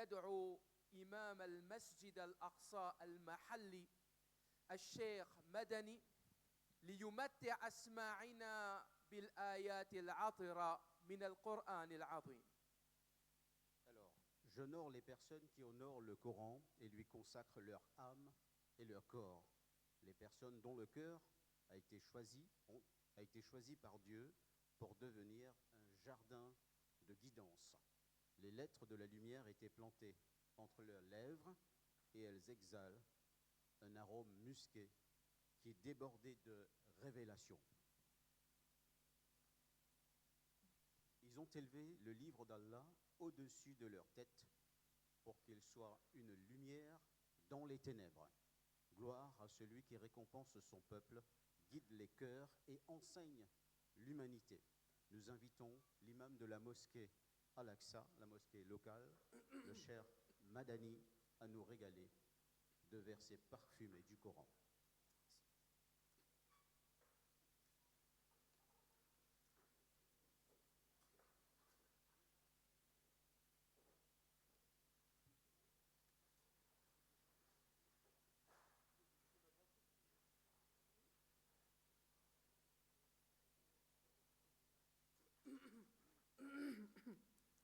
ندعو إمام المسجد الأقصى المحلي الشيخ مدني ليمتع أسماعنا بالآيات العطرة من القرآن العظيم. Alors, j'honore les personnes qui honorent le Coran et lui consacrent leur âme et leur corps. Les personnes dont le cœur a été choisi par Dieu pour devenir un jardin de guidance. Les lettres de la lumière étaient plantées entre leurs lèvres et elles exhalent un arôme musqué qui est débordé de révélation. Ils ont élevé le livre d'Allah au-dessus de leur tête pour qu'il soit une lumière dans les ténèbres. Gloire à celui qui récompense son peuple, guide les cœurs et enseigne l'humanité. Nous invitons l'imam de la mosquée Al-Aqsa, la mosquée locale, le cher Madani, à nous régaler de versets parfumés du Coran.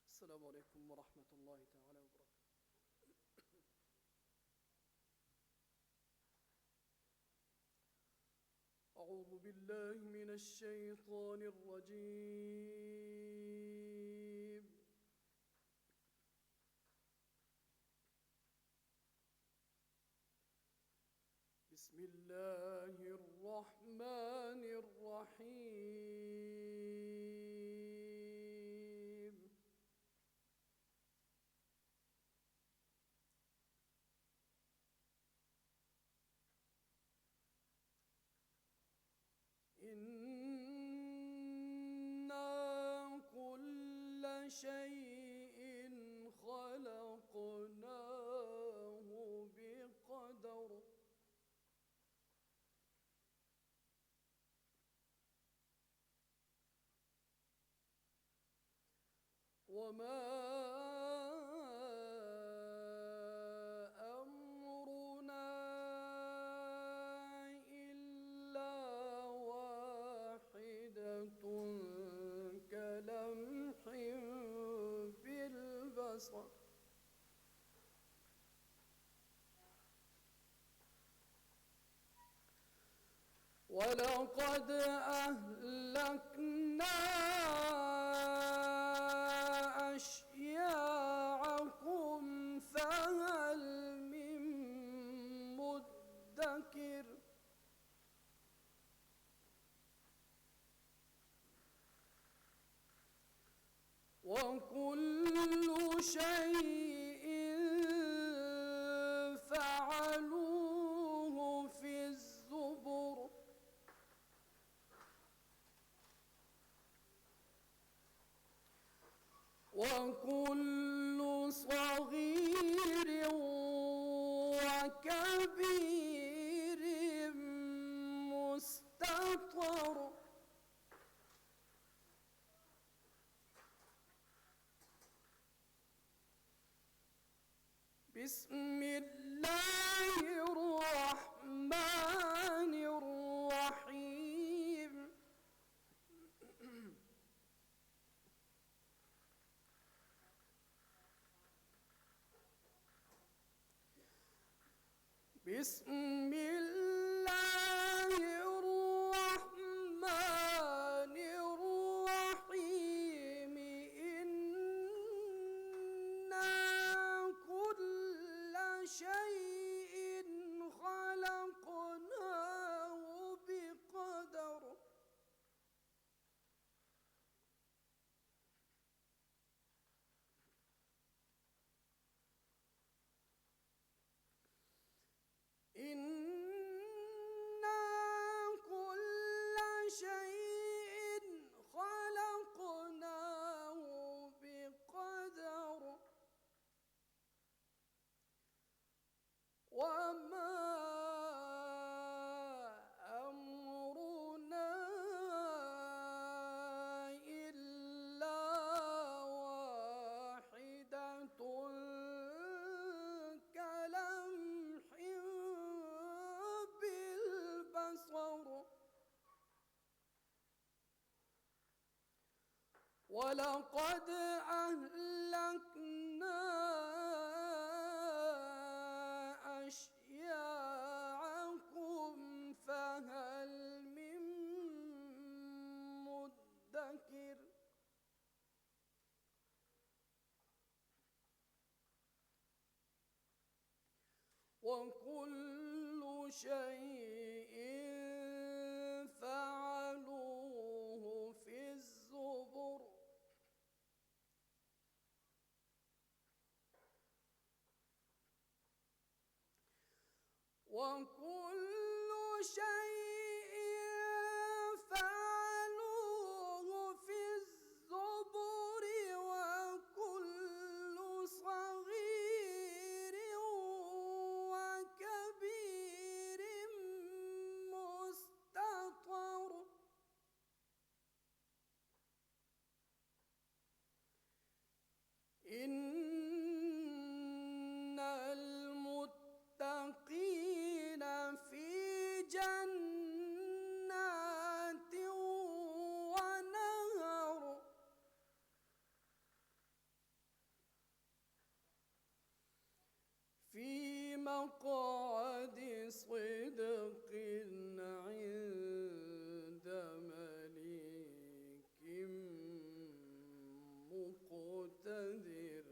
السلام عليكم ورحمة الله تعالى وبركاته. أعوذ بالله من الشيطان الرجيم. بسم الله الرحمن الرحيم. إنا كل شيء خلقناه بقدر. وما أمرنا إلا واحدة كلمح بالبصر. ولقد أهلكنا أشياعكم فهل من مدكر. وكل شيء فعلوه في الزبر. وكل صغير وكبير مستطر. بسم الله الرحمن الرحيم. بسم الله الرحمن الرحيم. إنا كل شيء خلقناه بقدر. إن ولقد أهلكنا أشياعكم فهل من مدكر وكل شيء فعلوه في الزبر وكل شيء فعلوه في الزبر وكل صغير وكبير مستطر إن المتقين في جنات ونهر في مقعد صدق عند مليك مقتدر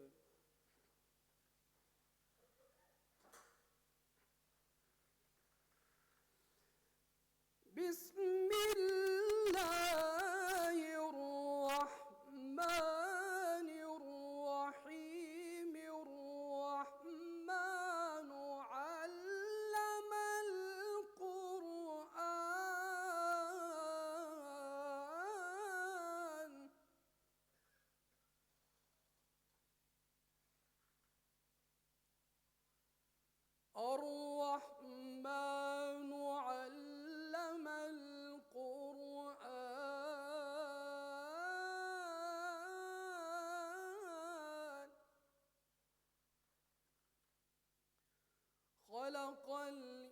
بسم الله الرحمن الرحيم الرحمن علم القرآن الرحمن علم القرآن خلق الإنسان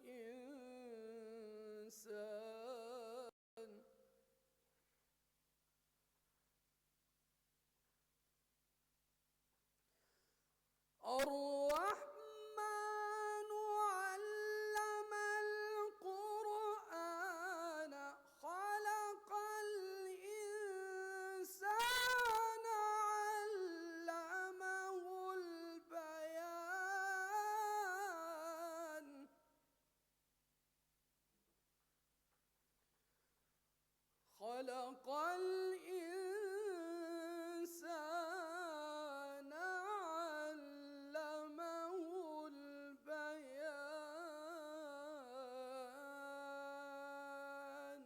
الرحمن علم القرآن خلق الإنسان علمه البيان خلق الإنسان علمه البيان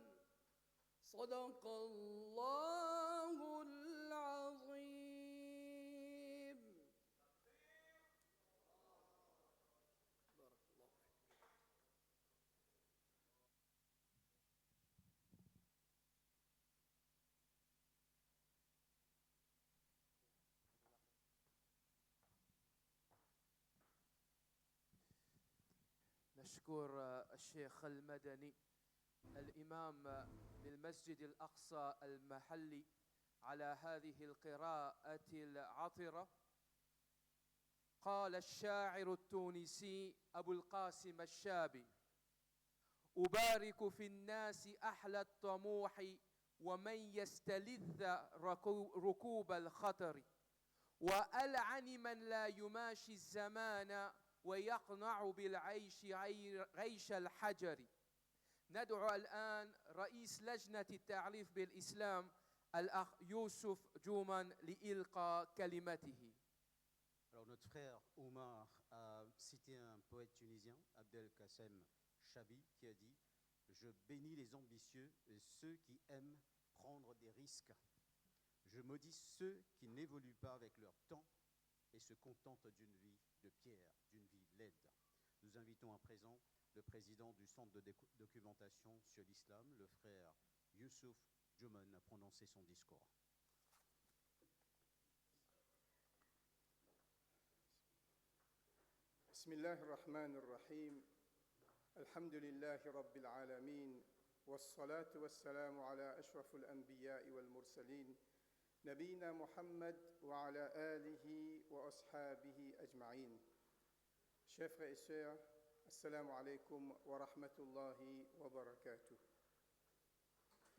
صدق الله العظيم بارك الله فيك. نشكر الشيخ المدني الإمام للمسجد الأقصى المحلي على هذه القراءة العطرة. قال الشاعر التونسي أبو القاسم الشابي: أبارك في الناس أحلى الطموح ومن يستلذ ركوب الخطر، وألعن من لا يماشي الزمان ويقنع بالعيش عيش الحجر. ندعو الآن رئيس لجنة التعريف بالإسلام الأخ يوسف جومان لإلقاء كلمته. Alors notre frère Omar a cité un poète tunisien, Abdel Kassem Chabi, qui a dit « Je bénis les ambitieux et ceux qui aiment prendre des risques. Je maudis ceux qui n'évoluent pas avec leur temps et se contentent d'une vie de pierre, d'une vie laide. » Nous invitons à présent le président du Centre de documentation sur l'islam, le frère Youssouf Jouman, à prononcer son discours. بسم الله الرحمن الرحيم الحمد لله رب العالمين والصلاة والسلام على أشرف الأنبياء والمرسلين نبينا محمد وعلى آله وأصحابه أجمعين. Chers frères et sœurs, Assalamu alaikum wa rahmatullahi wa barakatuh.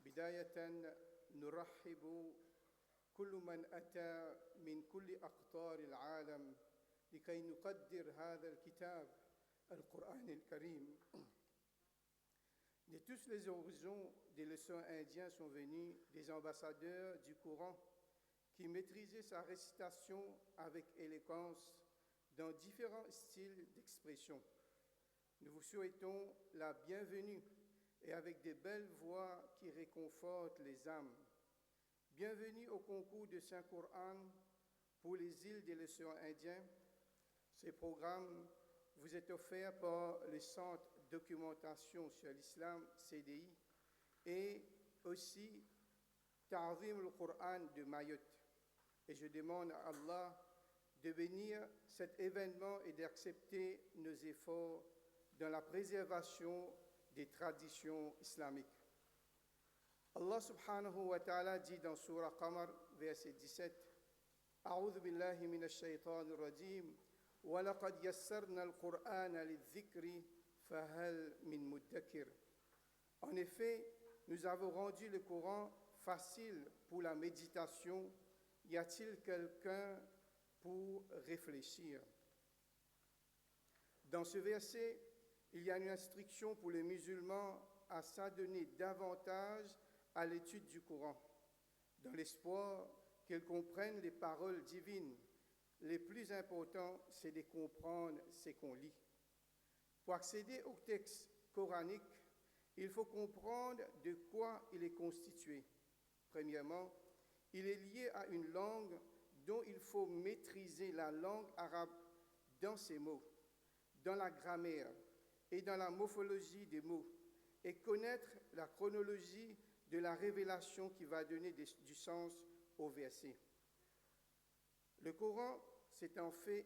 بداية نرحب كل من أتى من كل أقطار العالم لكي نقدر هذا الكتاب القرآن الكريم. De tous les horizons, des leçons indiens sont venus des ambassadeurs du Coran qui maîtrisaient sa récitation avec élégance dans différents styles d'expression. Nous vous souhaitons la bienvenue et avec des belles voix qui réconfortent les âmes. Bienvenue au concours de Saint-Coran pour les îles des leçons indiens. Ce programme vous est offert par le Centre documentation sur l'islam, CDI, et aussi Ta'zim al-Qur'an de Mayotte. Et je demande à Allah de bénir cet événement et d'accepter nos efforts dans la préservation des traditions islamiques. Allah subhanahu wa ta'ala dit dans Surah Qamar, verset 17, A'udhu billahi minash shaytanir rajim, wa laqad yassarna al-Qur'ana lidh-dhikri fahal min muddakir. En effet, nous avons rendu le Coran facile pour la méditation. Y a-t-il quelqu'un pour réfléchir? Dans ce verset, il y a une instruction pour les musulmans à s'adonner davantage à l'étude du Coran, dans l'espoir qu'ils comprennent les paroles divines. Le plus important, c'est de comprendre ce qu'on lit. Pour accéder au texte coranique, il faut comprendre de quoi il est constitué. Premièrement, il est lié à une langue dont il faut maîtriser la langue arabe dans ses mots, dans la grammaire et dans la morphologie des mots, et connaître la chronologie de la révélation qui va donner du sens au verset. Le Coran, c'est en fait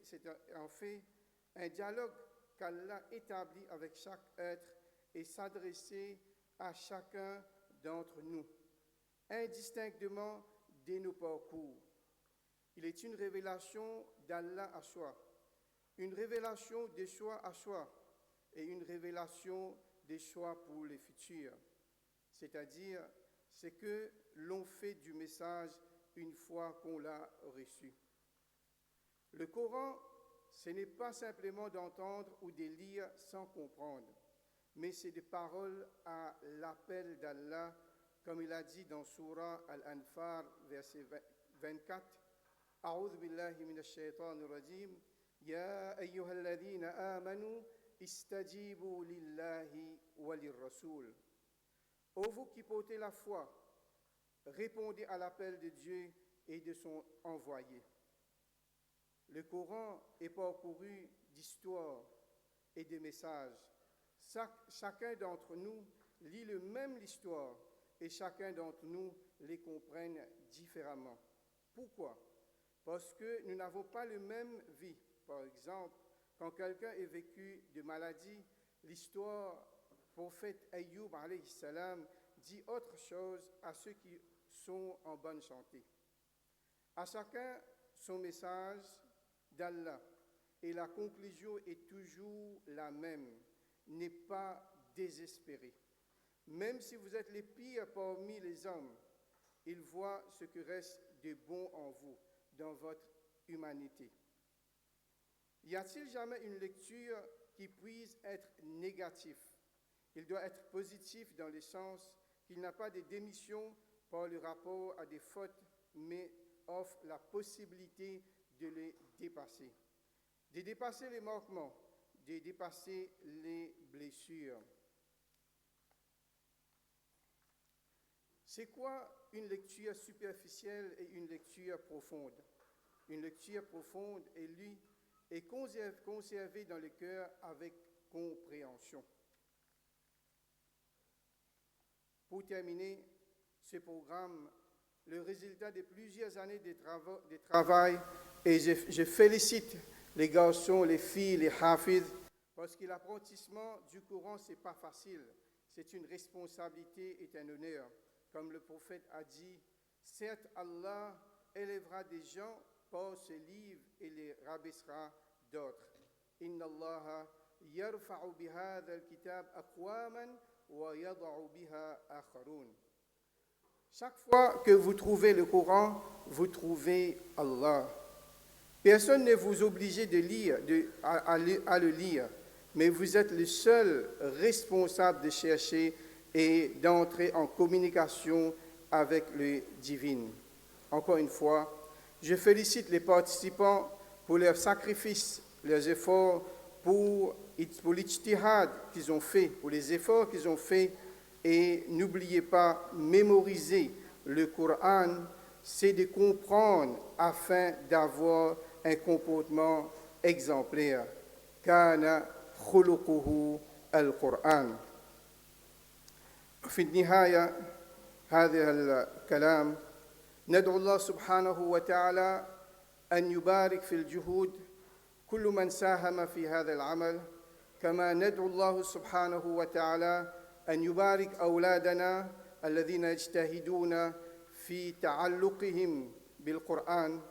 un dialogue qu'Allah établit avec chaque être et s'adresser à chacun d'entre nous, indistinctement de nos parcours. Il est une révélation d'Allah à soi, une révélation de soi à soi et une révélation des choix pour le futur, c'est-à-dire ce que l'on fait du message une fois qu'on l'a reçu. Le Coran, ce n'est pas simplement d'entendre ou de lire sans comprendre, mais c'est des paroles à l'appel d'Allah, comme il a dit dans Surah Al-Anfal, verset 24, A'udhu billahi minash shaytanir rajim, Ya ayyuhalladhina amanu, istajibu lillahi wa lirrasoul. Ô vous qui portez la foi, répondez à l'appel de Dieu et de son envoyé. Le Coran est parcouru d'histoires et de messages. Chacun d'entre nous lit le même l'histoire et chacun d'entre nous les comprenne différemment. Pourquoi? Parce que nous n'avons pas la même vie. Par exemple, quand quelqu'un est vécu de maladie, l'histoire du prophète Ayyub alayhi salam dit autre chose à ceux qui sont en bonne santé. À chacun son message d'Allah, et la conclusion est toujours la même. N'est pas désespéré. Même si vous êtes les pires parmi les hommes, il voit ce que reste de bon en vous, dans votre humanité. Y a-t-il jamais une lecture qui puisse être négative? Il doit être positif dans le sens qu'il n'a pas de démission par le rapport à des fautes, mais offre la possibilité de les dépasser. De dépasser les manquements, de dépasser les blessures. C'est quoi une lecture superficielle et une lecture profonde? Une lecture profonde est lue et conservée dans le cœur avec compréhension. Pour terminer ce programme, le résultat de plusieurs années de travail, et je félicite les garçons, les filles, les hafiz, parce que l'apprentissement du Coran, ce n'est pas facile. C'est une responsabilité et un honneur. Comme le prophète a dit, Certes, Allah élèvera des gens par ce livre et les rabaissera d'autres. Inna Allah yarfa'u bihadha al-kitab aqwaman wa yada'u biha akharun. Chaque fois que vous trouvez le Coran, vous trouvez Allah. Personne ne vous oblige de lire, à le lire, mais vous êtes le seul responsable de chercher et d'entrer en communication avec le divin. Encore une fois, je félicite les participants pour leurs sacrifices, leurs efforts, pour l'ijtihad qu'ils ont fait, pour les efforts qu'ils ont faits. Et n'oubliez pas, mémoriser le Coran, c'est de comprendre afin d'avoir un comportement exemplaire. Kana khuluquhu al-Qur'an. في النهاية هذا الكلام ندعو الله سبحانه وتعالى أن يبارك في الجهود كل من ساهم في هذا العمل كما ندعو الله سبحانه وتعالى أن يبارك أولادنا الذين يجتهدون في تعلقهم بالقرآن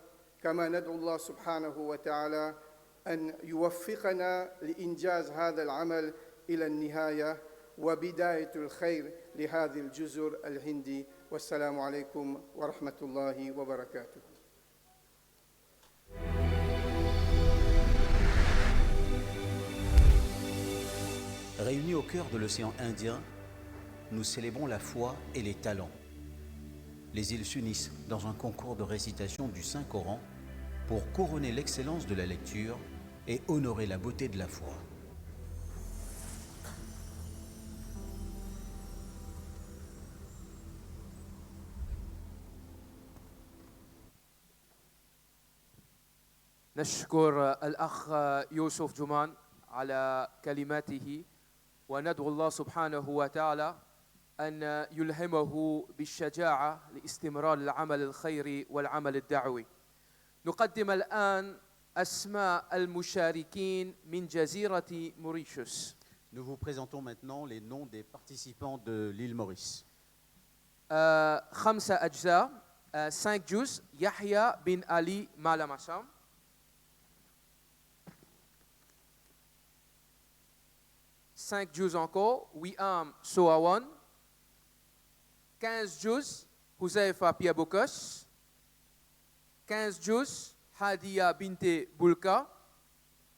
كما ندعو الله سبحانه وتعالى أن يوفقنا لإنجاز هذا العمل إلى النهاية وبداية الخير لهذه الجزر الهندي والسلام عليكم ورحمة الله وبركاته. Réunis au cœur de l'océan Indien, nous célébrons la foi et les talents. Les îles s'unissent dans un concours de récitation du Saint-Coran pour couronner l'excellence de la lecture et honorer la beauté de la foi. نشكر الأخ يوسف جمان على كلماته وندعو الله سبحانه وتعالى أن يلهمه بالشجاعة لاستمرار العمل الخيري والعمل الدعوي. نقدم الآن أسماء المشاركين من جزيرة موريشيوس. Nous vous présentons maintenant les noms des participants de l'île Maurice. 5 أجزاء 5 جزء يحيى بن علي مالاماسام. 5 جزء encore Wiam Soawan. 15 جزء Huzaifa Piabokos. 15 جزء Hadia Binte Bulka.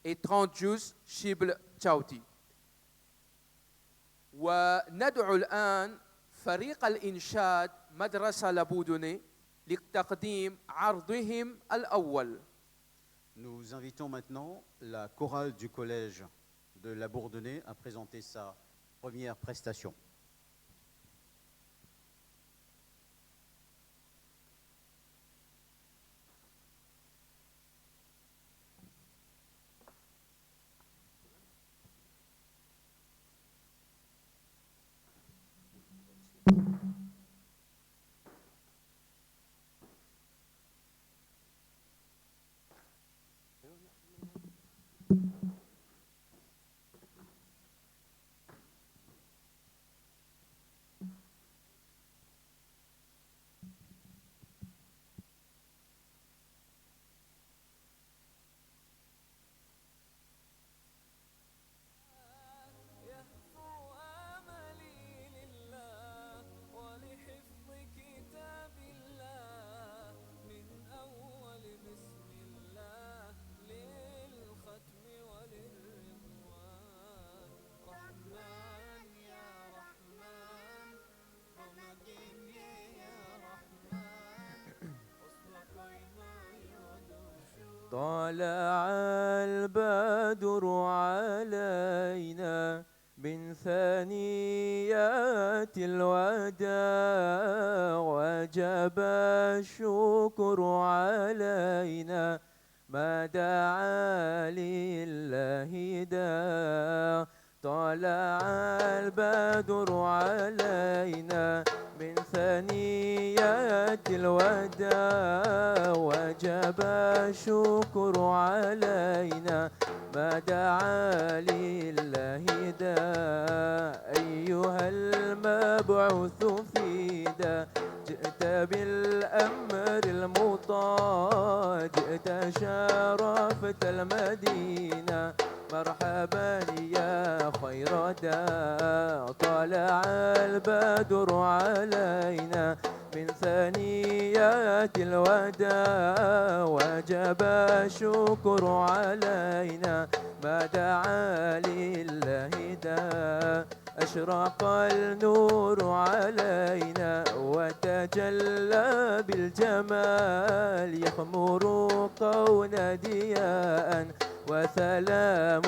Et 30 جزء Shibl Chauti. وندعو الآن فريق الإنشاد مدرسة لابودوني لتقديم عرضهم الأول. Nous invitons maintenant la chorale du collège de la Bourdonnais à présenter sa première prestation. طلع البدر علينا من ثنيات الوداع وجب الشكر علينا ما دعا لله داع طلع البدر علينا من ثنيات الوداع وجب الشكر علينا ما دعا لله داع أيها المبعوث فيدا جئت بالأمر المطاع جئت شرفت المدينة مرحبا يا خير داع طلع البدر علينا من ثنيات الوداع وجب الشكر علينا ما دعا لله داع أشرق النور علينا وتجلى بالجمال يخمر كون دياء وسلام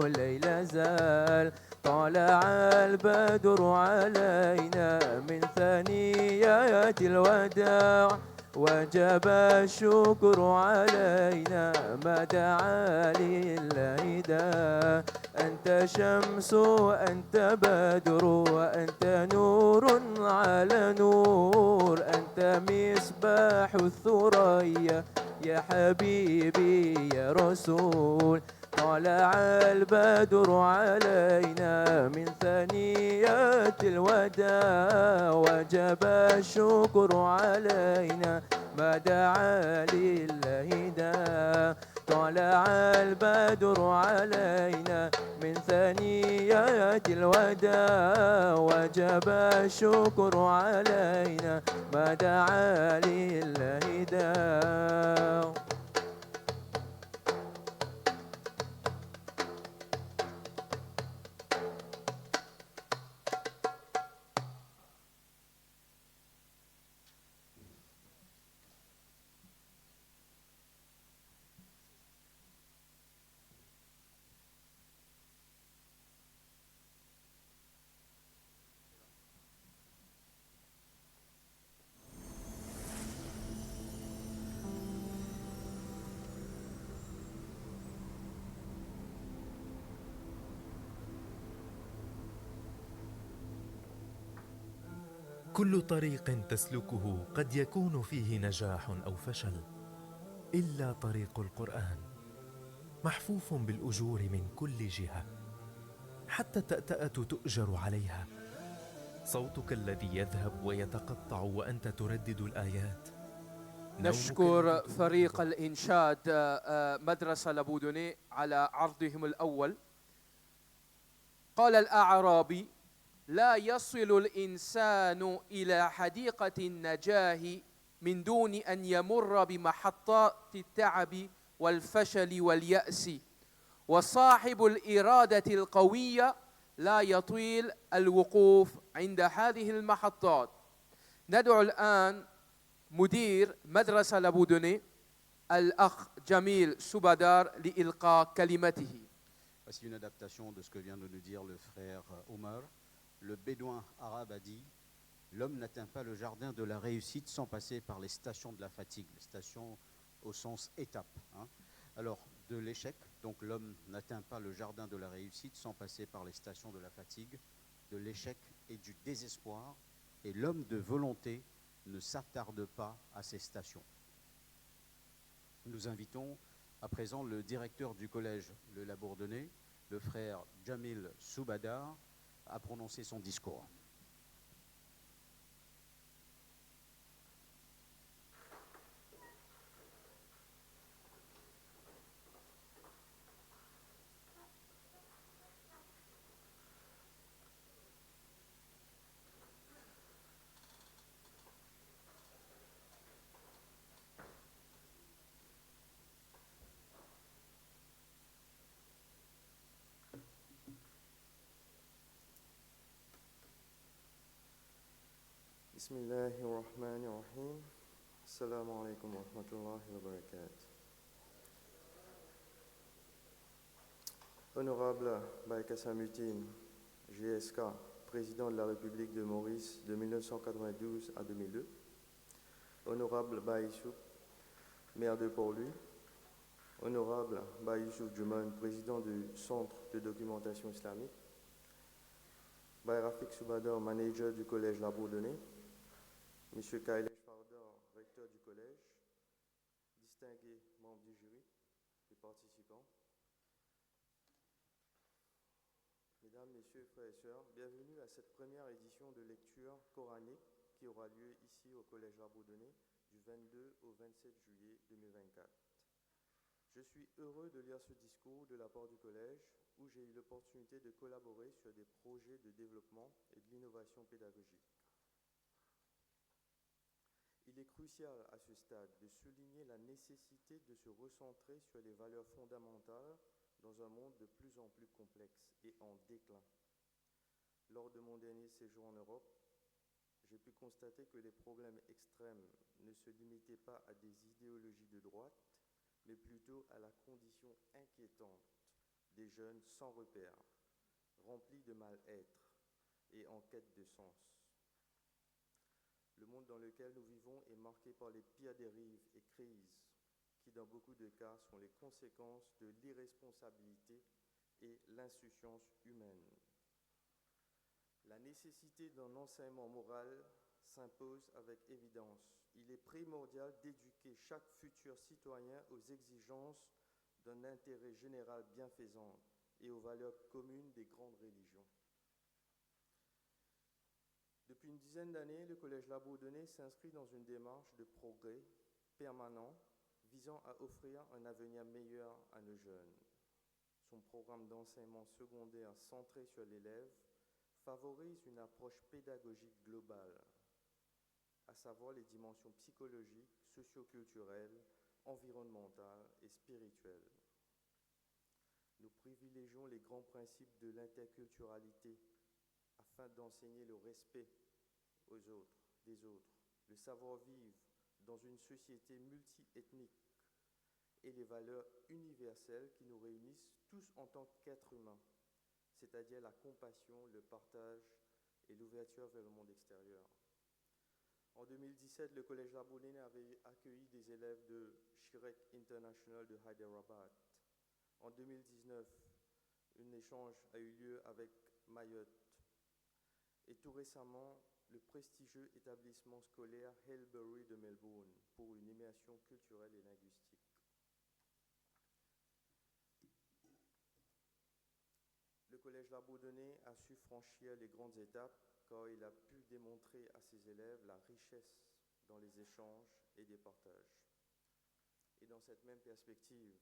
الليل زال طلع البدر علينا من ثنيات الوداع وجب الشكر علينا ما دعا لله داع أنت شمس وأنت بدر وأنت نور على نور أنت مصباح الثريا يا حبيبي يا رسول طلع البدر علينا من ثنيات الوداع وجب الشكر علينا ما دعا لله داع طلع البدر علينا من ثنيات الوداع وجب الشكر علينا ما دعا لله داع كل طريق تسلكه قد يكون فيه نجاح أو فشل إلا طريق القرآن محفوف بالأجور من كل جهة حتى التأتأة تؤجر عليها صوتك الذي يذهب ويتقطع وأنت تردد الآيات نشكر فريق الإنشاد مدرسة لابودوني على عرضهم الأول. قال الأعرابي لا يصل الإنسان إلى حديقة النجاح من دون أن يمر بمحطات التعب والفشل واليأس وصاحب الإرادة القوية لا يطيل الوقوف عند هذه المحطات. ندعو الآن مدير مدرسة لابودوني الأخ جميل سوبادار لإلقاء كلمته. Voici une adaptation de ce que vient de nous dire le frère Omar. Le bédouin arabe a dit « L'homme n'atteint pas le jardin de la réussite sans passer par les stations de la fatigue », les stations au sens étape. Alors, de l'échec, donc l'homme n'atteint pas le jardin de la réussite sans passer par les stations de la fatigue, de l'échec et du désespoir, et l'homme de volonté ne s'attarde pas à ces stations. Nous invitons à présent le directeur du collège Le Labourdonnais, le frère Jamil Soubadar, à prononcer son discours. بسم الله الرحمن الرحيم السلام عليكم ورحمة الله وبركاته. Honorable Baïka Samutin, GSK, président de la République de Maurice de 1992 à 2002. Honorable Baïssouf, maire de Port-Louis. Honorable Baïssouf Djouman, président du Centre de documentation islamique. Baï Rafik Soubadar, manager du collège Labourdonnais. Monsieur Kailesh Fardar, recteur du collège, distingués membres du jury et participants. Mesdames, Messieurs, frères et sœurs, bienvenue à cette première édition de lecture coranique qui aura lieu ici au Collège Labourdonnais du 22 au 27 juillet 2024. Je suis heureux de lire ce discours de la part du Collège où j'ai eu l'opportunité de collaborer sur des projets de développement et de l'innovation pédagogique. Il est crucial à ce stade de souligner la nécessité de se recentrer sur les valeurs fondamentales dans un monde de plus en plus complexe et en déclin. Lors de mon dernier séjour en Europe, j'ai pu constater que les problèmes extrêmes ne se limitaient pas à des idéologies de droite, mais plutôt à la condition inquiétante des jeunes sans repère, remplis de mal-être et en quête de sens. Le monde dans lequel nous vivons est marqué par les pires dérives et crises qui, dans beaucoup de cas, sont les conséquences de l'irresponsabilité et l'insouciance humaine. La nécessité d'un enseignement moral s'impose avec évidence. Il est primordial d'éduquer chaque futur citoyen aux exigences d'un intérêt général bienfaisant et aux valeurs communes des grandes religions. Depuis une dizaine d'années, le Collège Labourdonnais s'inscrit dans une démarche de progrès permanent visant à offrir un avenir meilleur à nos jeunes. Son programme d'enseignement secondaire centré sur l'élève favorise une approche pédagogique globale, à savoir les dimensions psychologiques, socio-culturelles, environnementales et spirituelles. Nous privilégions les grands principes de l'interculturalité afin d'enseigner le respect aux autres, des autres, le savoir-vivre dans une société multi-ethnique et les valeurs universelles qui nous réunissent tous en tant qu'êtres humains, c'est-à-dire la compassion, le partage et l'ouverture vers le monde extérieur. En 2017, le Collège Labourdonnais avait accueilli des élèves de Shirek International de Hyderabad. En 2019, un échange a eu lieu avec Mayotte. Et tout récemment, le prestigieux établissement scolaire Haileybury de Melbourne pour une immersion culturelle et linguistique. Le Collège Labourdonnais a su franchir les grandes étapes car il a pu démontrer à ses élèves la richesse dans les échanges et des partages. Et dans cette même perspective,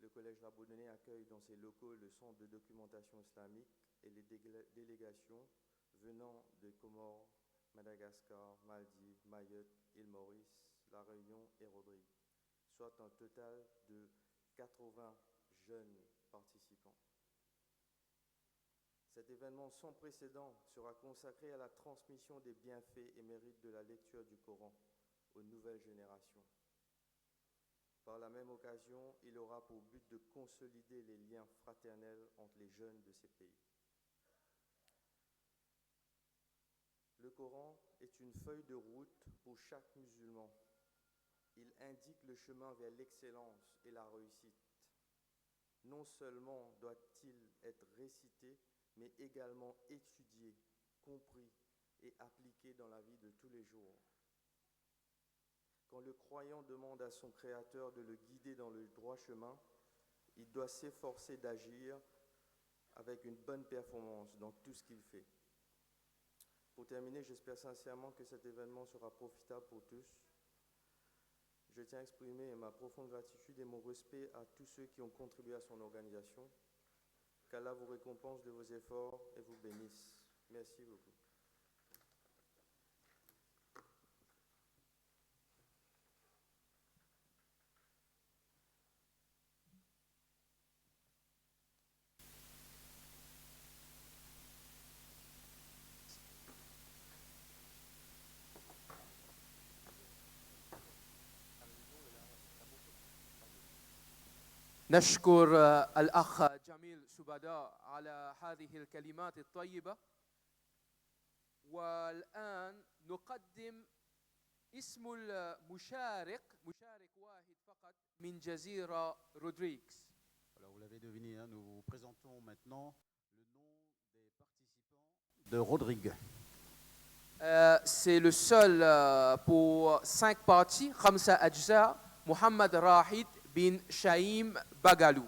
le Collège Labourdonnais accueille dans ses locaux le Centre de documentation islamique et les délégations venant des Comores, Madagascar, Maldives, Mayotte, île Maurice, La Réunion et Rodrigue, soit un total de 80 jeunes participants. Cet événement sans précédent sera consacré à la transmission des bienfaits et mérites de la lecture du Coran aux nouvelles générations. Par la même occasion, il aura pour but de consolider les liens fraternels entre les jeunes de ces pays. Le Coran est une feuille de route pour chaque musulman. Il indique le chemin vers l'excellence et la réussite. Non seulement doit-il être récité, mais également étudié, compris et appliqué dans la vie de tous les jours. Quand le croyant demande à son Créateur de le guider dans le droit chemin, il doit s'efforcer d'agir avec une bonne performance dans tout ce qu'il fait. Pour terminer, j'espère sincèrement que cet événement sera profitable pour tous. Je tiens à exprimer ma profonde gratitude et mon respect à tous ceux qui ont contribué à son organisation. Qu'Allah vous récompense de vos efforts et vous bénisse. Merci beaucoup. نشكر الأخ جميل سبداء على هذه الكلمات الطيبة. والآن نقدم اسم المشارك واحد فقط من جزيرة رودريغز. Alors, vous l'avez deviné, hein, nous vous présentons maintenant le nom des participants de Rodrigue. C'est le seul pour 5 parties, 5 أجزاء, محمد راحد بن شايم باغالو.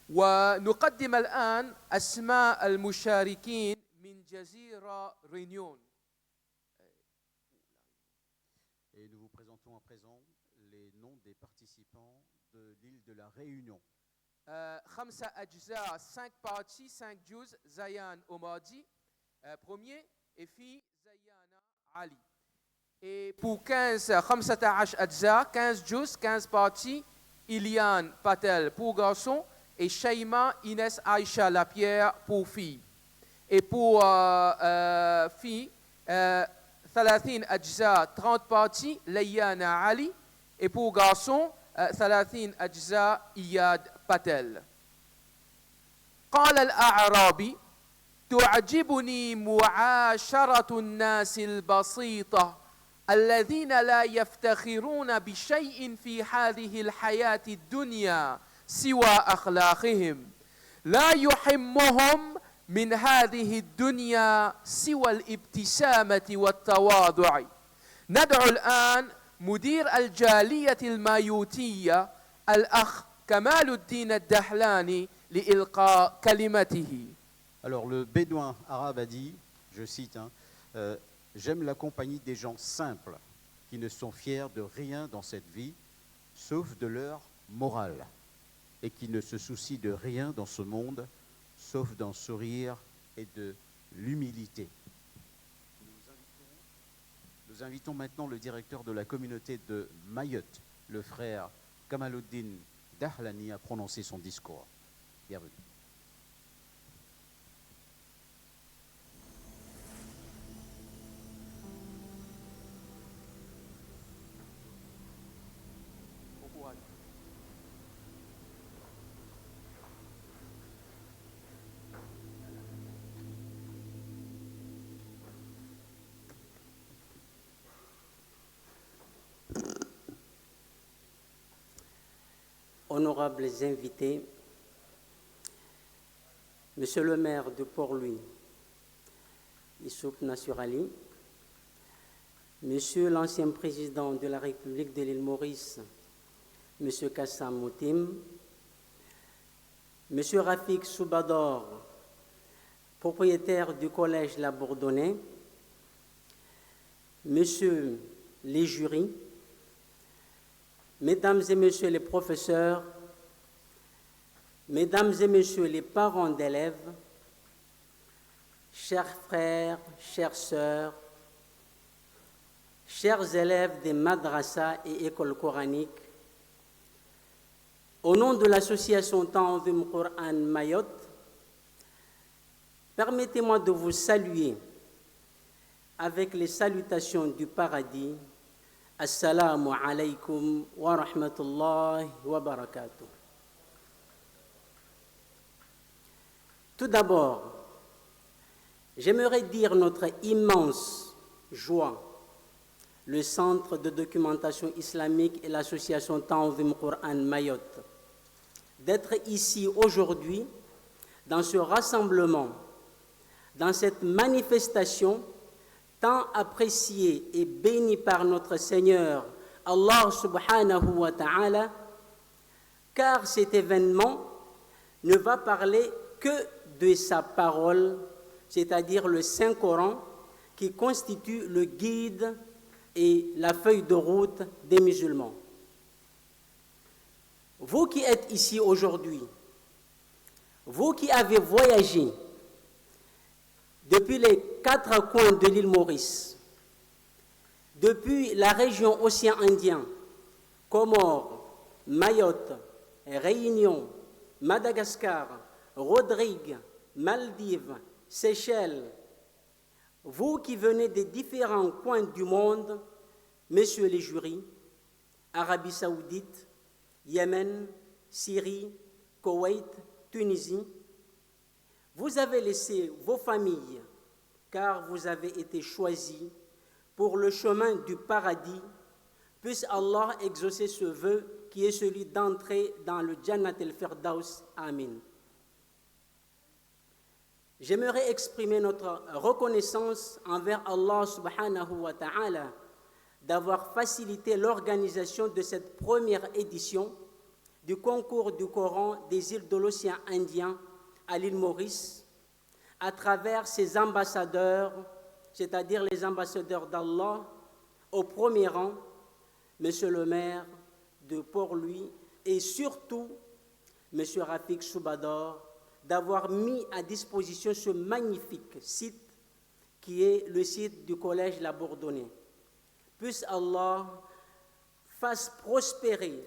ونقدم الآن أسماء المشاركين من جزيرة رينيون. Citons à présent les noms des participants de l'île de la Réunion. 5 أجزاء 5 parties 5 juz Zayan Omadi premier et fille Zayana Ali. Et pour 15 أجزاء 15 juz 15 parties Ilian Patel pour garçon et Shaima Inès Aïcha Lapierre pour fille. Et pour fille 30 أجزاء 30 parties Layana Ali. Et pour garçon 30 أجزاء إياد باتل. قال الأعرابي تعجبني معاشرة الناس البسيطة الذين لا يفتخرون بشيء في هذه الحياة الدنيا سوى أخلاقهم لا يحمهم من هذه الدنيا سوى الابتسامة والتواضع. ندعو الآن مدير الجالية المايوتية الأخ كمال الدين الدحلاني لإلقاء كلمته. Alors le bédouin arabe a dit, je cite, j'aime la compagnie des gens simples qui ne sont fiers de rien dans cette vie, sauf de leur morale, et qui ne se soucient de rien dans ce monde, sauf d'un sourire et de l'humilité. Nous invitons maintenant le directeur de la communauté de Mayotte, le frère Kamaluddin Dahlani, à prononcer son discours. Bienvenue. Honorables invités, Monsieur le maire de Port-Louis, Issouf Nassurali, Monsieur l'ancien président de la République de l'île Maurice, Monsieur Kassam Moutim, Monsieur Rafik Soubador, propriétaire du collège La Bourdonnais, Monsieur les jurys, Mesdames et Messieurs les professeurs, Mesdames et Messieurs les parents d'élèves, chers frères, chères sœurs, chers élèves des madrasas et écoles coraniques, au nom de l'association Ta'zim Quran Mayotte, permettez-moi de vous saluer avec les salutations du paradis. Assalamu alaikum wa rahmatullahi wa barakatuh. Tout d'abord, j'aimerais dire notre immense joie, le Centre de documentation islamique et l'association Ta'zim Quran Mayotte, d'être ici aujourd'hui dans ce rassemblement, dans cette manifestation tant apprécié et béni par notre Seigneur, Allah subhanahu wa ta'ala, car cet événement ne va parler que de sa parole, c'est-à-dire le Saint-Coran, qui constitue le guide et la feuille de route des musulmans. Vous qui êtes ici aujourd'hui, vous qui avez voyagé depuis les 4 coins de l'île Maurice, depuis la région océan Indien, Comores, Mayotte, Réunion, Madagascar, Rodrigue, Maldives, Seychelles, vous qui venez des différents coins du monde, messieurs les jurys, Arabie Saoudite, Yémen, Syrie, Koweït, Tunisie, vous avez laissé vos familles car vous avez été choisis pour le chemin du paradis. Puisse Allah exaucer ce vœu qui est celui d'entrer dans le Jannat el-Firdaus. Amin. J'aimerais exprimer notre reconnaissance envers Allah subhanahu wa ta'ala d'avoir facilité l'organisation de cette première édition du concours du Coran des îles de l'océan Indien à l'île Maurice, à travers ses ambassadeurs, c'est-à-dire les ambassadeurs d'Allah, au premier rang, Monsieur le maire de Port-Louis et surtout Monsieur Rafik Soubador d'avoir mis à disposition ce magnifique site qui est le site du collège La Bourdonnais. Puisse Allah fasse prospérer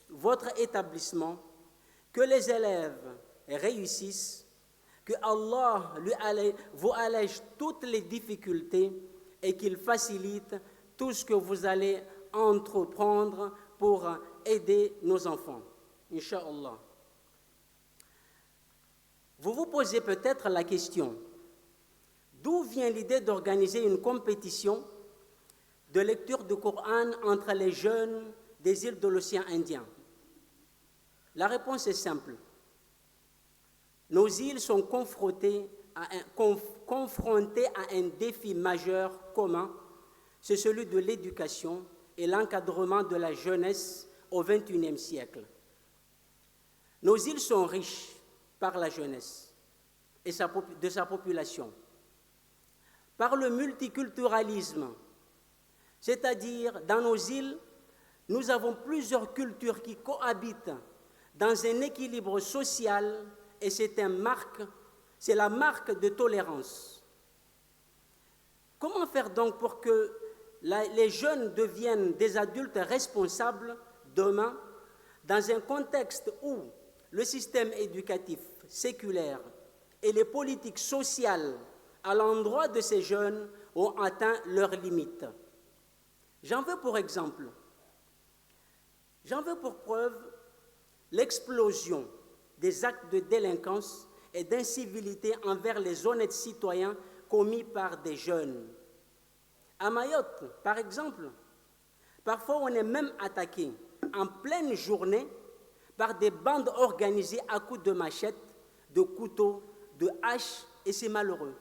votre établissement, que les élèves réussissent, que Allah vous allège toutes les difficultés et qu'il facilite tout ce que vous allez entreprendre pour aider nos enfants. Inch'Allah. Vous vous posez peut-être la question, d'où vient l'idée d'organiser une compétition de lecture du Coran entre les jeunes des îles de l'océan Indien? La réponse est simple. Nos îles sont confrontées à un défi majeur commun, c'est celui de l'éducation et l'encadrement de la jeunesse au XXIe siècle. Nos îles sont riches par la jeunesse et de sa population, par le multiculturalisme, c'est-à-dire dans nos îles, nous avons plusieurs cultures qui cohabitent dans un équilibre social et c'est la marque de tolérance. Comment faire donc pour que les jeunes deviennent des adultes responsables demain dans un contexte où le système éducatif séculaire et les politiques sociales à l'endroit de ces jeunes ont atteint leurs limites? J'en veux pour preuve l'explosion des actes de délinquance et d'incivilité envers les honnêtes citoyens commis par des jeunes. À Mayotte, par exemple, parfois on est même attaqué en pleine journée par des bandes organisées à coups de machettes, de couteaux, de haches, et c'est malheureux.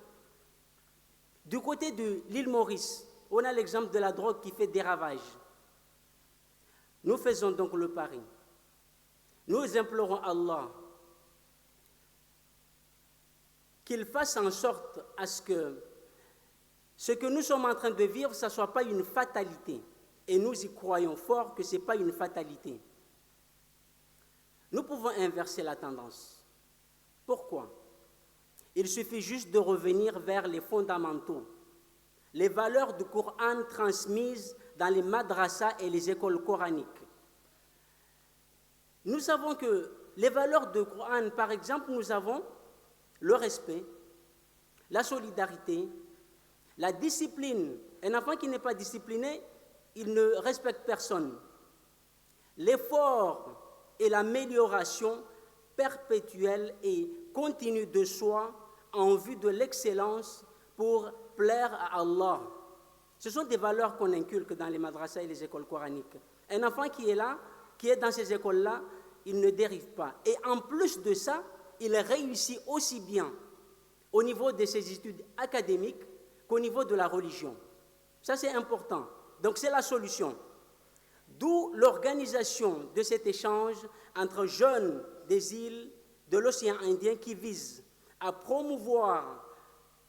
Du côté de l'île Maurice, on a l'exemple de la drogue qui fait des ravages. Nous faisons donc le pari. Nous implorons Allah qu'il fasse en sorte à ce que nous sommes en train de vivre, ça ne soit pas une fatalité. Et nous y croyons fort que ce n'est pas une fatalité. Nous pouvons inverser la tendance. Pourquoi? Il suffit juste de revenir vers les fondamentaux, les valeurs du Coran transmises dans les madrasas et les écoles coraniques. Nous savons que les valeurs du Coran, par exemple, nous avons le respect, la solidarité, la discipline. Un enfant qui n'est pas discipliné, il ne respecte personne. L'effort et l'amélioration perpétuelle et continue de soi en vue de l'excellence pour plaire à Allah. Ce sont des valeurs qu'on inculque dans les madrasas et les écoles coraniques. Un enfant qui est là, qui est dans ces écoles-là, il ne dérive pas. Et en plus de ça, il réussit aussi bien au niveau de ses études académiques qu'au niveau de la religion. Ça, c'est important. Donc, c'est la solution. D'où l'organisation de cet échange entre jeunes des îles de l'océan Indien qui vise à promouvoir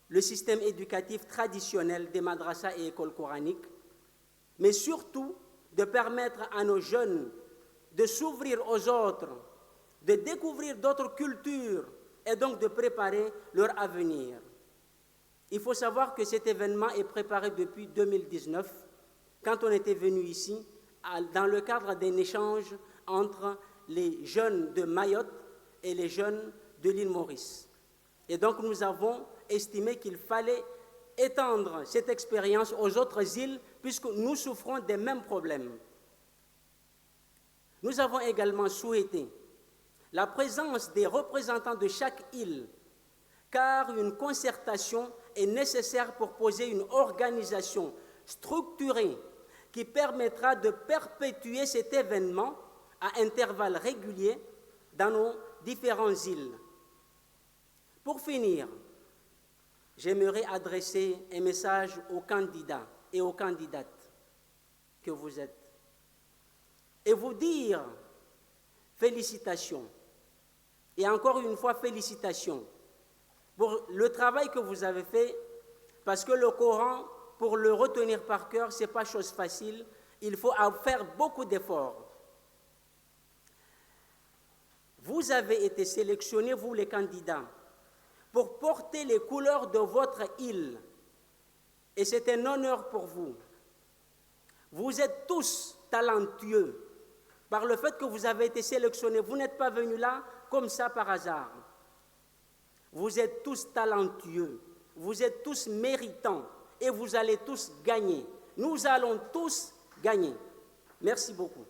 le système éducatif traditionnel des madrasas et écoles coraniques, mais surtout de permettre à nos jeunes de s'ouvrir aux autres, de découvrir d'autres cultures et donc de préparer leur avenir. Il faut savoir que cet événement est préparé depuis 2019, quand on était venu ici, dans le cadre d'un échange entre les jeunes de Mayotte et les jeunes de l'île Maurice. Et donc nous avons estimé qu'il fallait étendre cette expérience aux autres îles, puisque nous souffrons des mêmes problèmes. Nous avons également souhaité la présence des représentants de chaque île, car une concertation est nécessaire pour poser une organisation structurée qui permettra de perpétuer cet événement à intervalles réguliers dans nos différentes îles. Pour finir, j'aimerais adresser un message aux candidats et aux candidates que vous êtes et vous dire félicitations. Et encore une fois, félicitations pour le travail que vous avez fait, parce que le Coran, pour le retenir par cœur, ce n'est pas chose facile, il faut faire beaucoup d'efforts. Vous avez été sélectionnés, vous les candidats, pour porter les couleurs de votre île. Et c'est un honneur pour vous. Vous êtes tous talentueux. Par le fait que vous avez été sélectionnés, vous n'êtes pas venus là comme ça par hasard. Vous êtes tous talentueux, vous êtes tous méritants et vous allez tous gagner. Nous allons tous gagner. Merci beaucoup.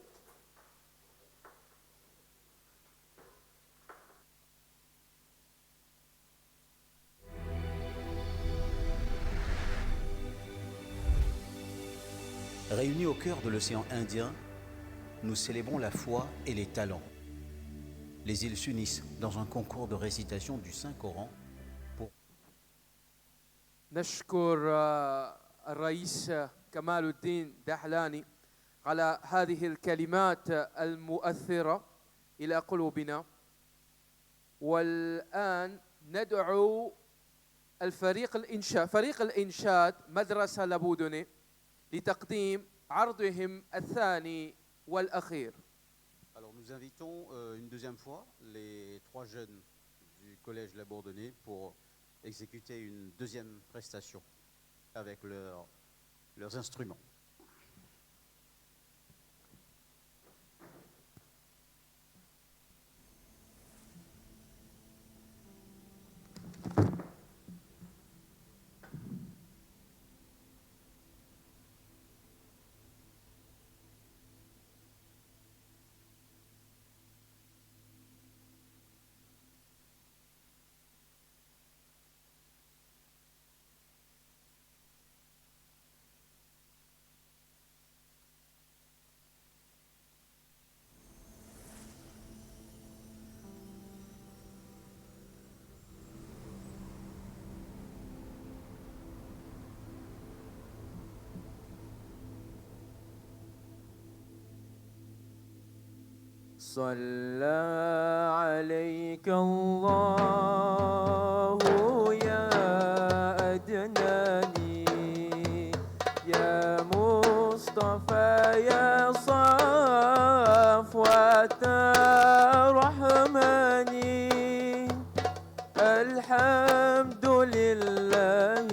Réunis au cœur de l'océan Indien, nous célébrons la foi et les talents. Les îles s'unissent dans un concours de récitation du Saint-Coran pour نشكر الرئيس كمال الدين دحلاني على هذه الكلمات المؤثرة إلى قلوبنا. والآن ندعو فريق الإنشاد مدرسة لابودوني لتقديم عرضهم الثاني والأخير. Alors nous invitons une deuxième fois les 3 jeunes du collège Labourdonnais pour exécuter une deuxième prestation avec leurs instruments. صلى عليك الله يا أدناني يا مصطفى يا صفوة رحماني الحمد لله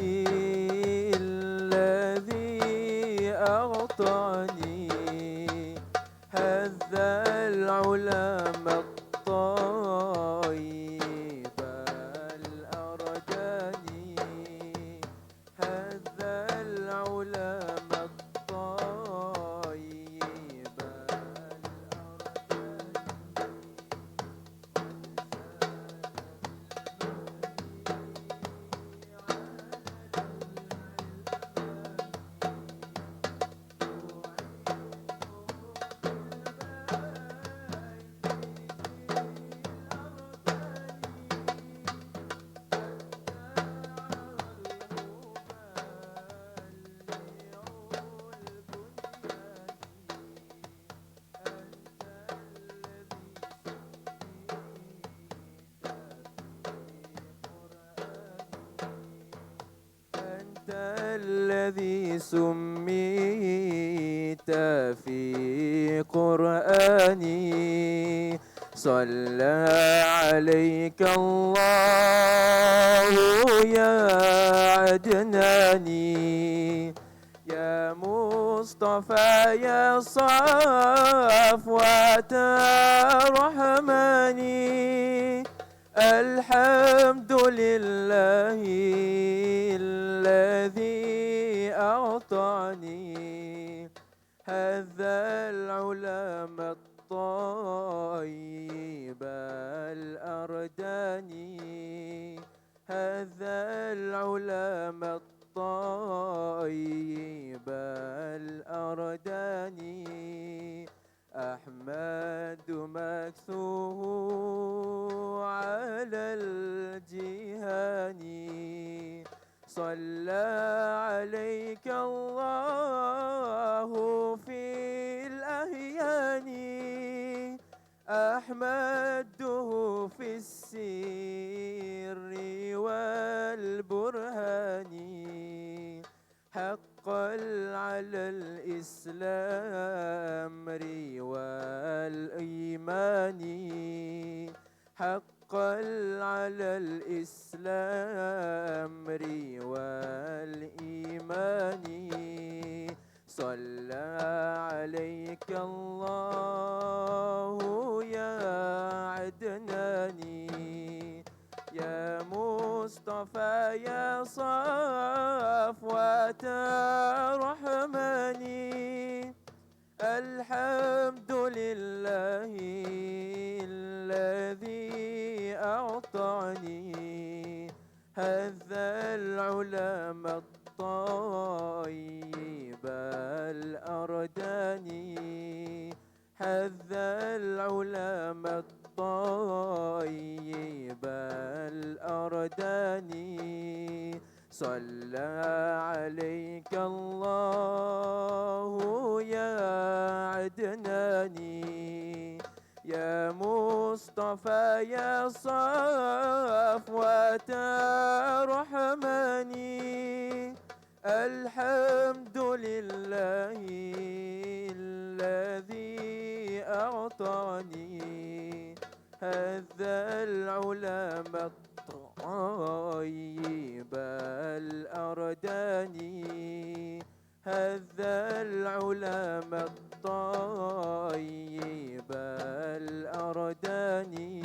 الذي أعطاني هذا العلم الطيب الأرداني هذا العلم الطيب الذي سميت في قرآني صلى عليك الله يا عدناني يا مصطفى يا صفوة رحماني الحمد لله الذي أعطاني هذا العلم الطيب الأرداني هذا العلم الطيب الأرداني أحمد مكثوه على الجهان صلى عليك الله في الأهيان أحمده في السر والبرهان حقا على الإسلام على الإسلام والإيمان صلى عليك الله يا عدناني يا مصطفى يا صفوة رحماني الحمد لله الذي أعطاني هذا العلم الطيب الأرداني هذا العلم الطيب الأرداني صلى عليك الله يا عدناني يا مصطفى يا صفوة رحماني الحمد لله الذي أعطاني هذا العلم الطيب الأرداني هذا العلم الطيب الأرداني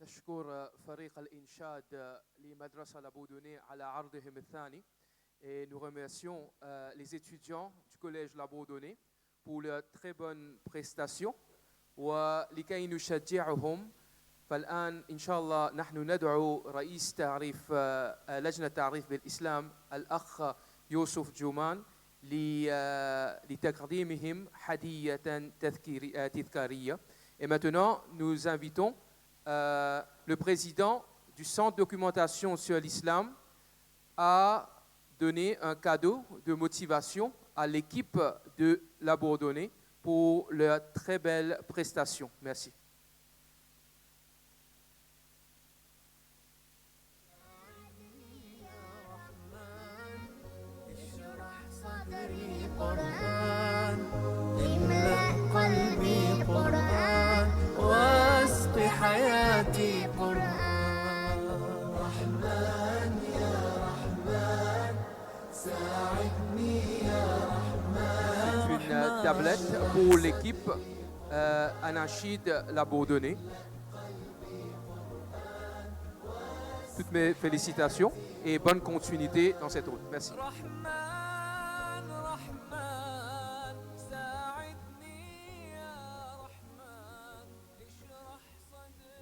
نشكر فريق الإنشاد لمدرسة لابودوني على عرضهم الثاني. Et nous remercions les étudiants du collège Labourdonnais pour leur très bonne prestation. ولكي نشجعهم فالآن إن شاء الله نحن ندعو رئيس تعريف لجنة تعريف بالإسلام الأخ يوسف جومان لتقديمهم هدية تذكارية. Et maintenant, nous invitons le président du Centre de documentation sur l'islam à donner un cadeau de motivation à l'équipe de Labourdonnais pour leur très belle prestation. Merci. حياتي قرآن رحمن يا رحمن ساعدني يا رحمن. C'est une tablette pour l'équipe Anachid Labourdonnais. Toutes mes félicitations et bonne continuité dans cette route. Merci.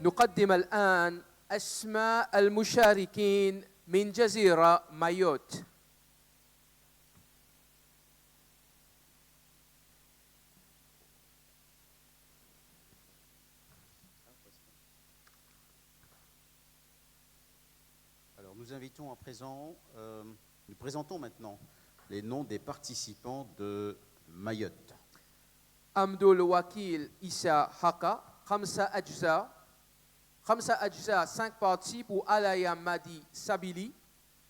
نقدم الآن أسماء المشاركين من جزيرة مايوت. Alors nous invitons à présent, nous présentons maintenant les noms des participants de Mayotte. Abdul Wakil Issa Haka, 5 أجزاء 5 parties pour Alaya Madi Sabili,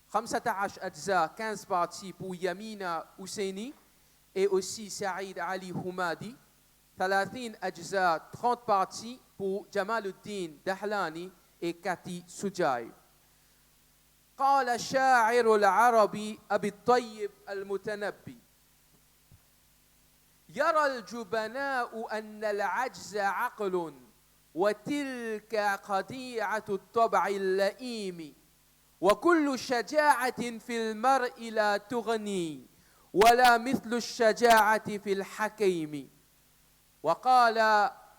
15 أجزاء 15 parties pour Yamina Husseini et aussi Saïd Ali Houmadi, 30 أجزاء 30 parties pour Jamaluddin Dahlani et Kati Sujai. قال الشاعر العربي أبي الطيب المتنبي: يرى الجبناء أن العجز عقل وتلك قطيعة الطبع اللئيم وكل شجاعة في المرء لا تغني ولا مثل الشجاعة في الحكيم. وقال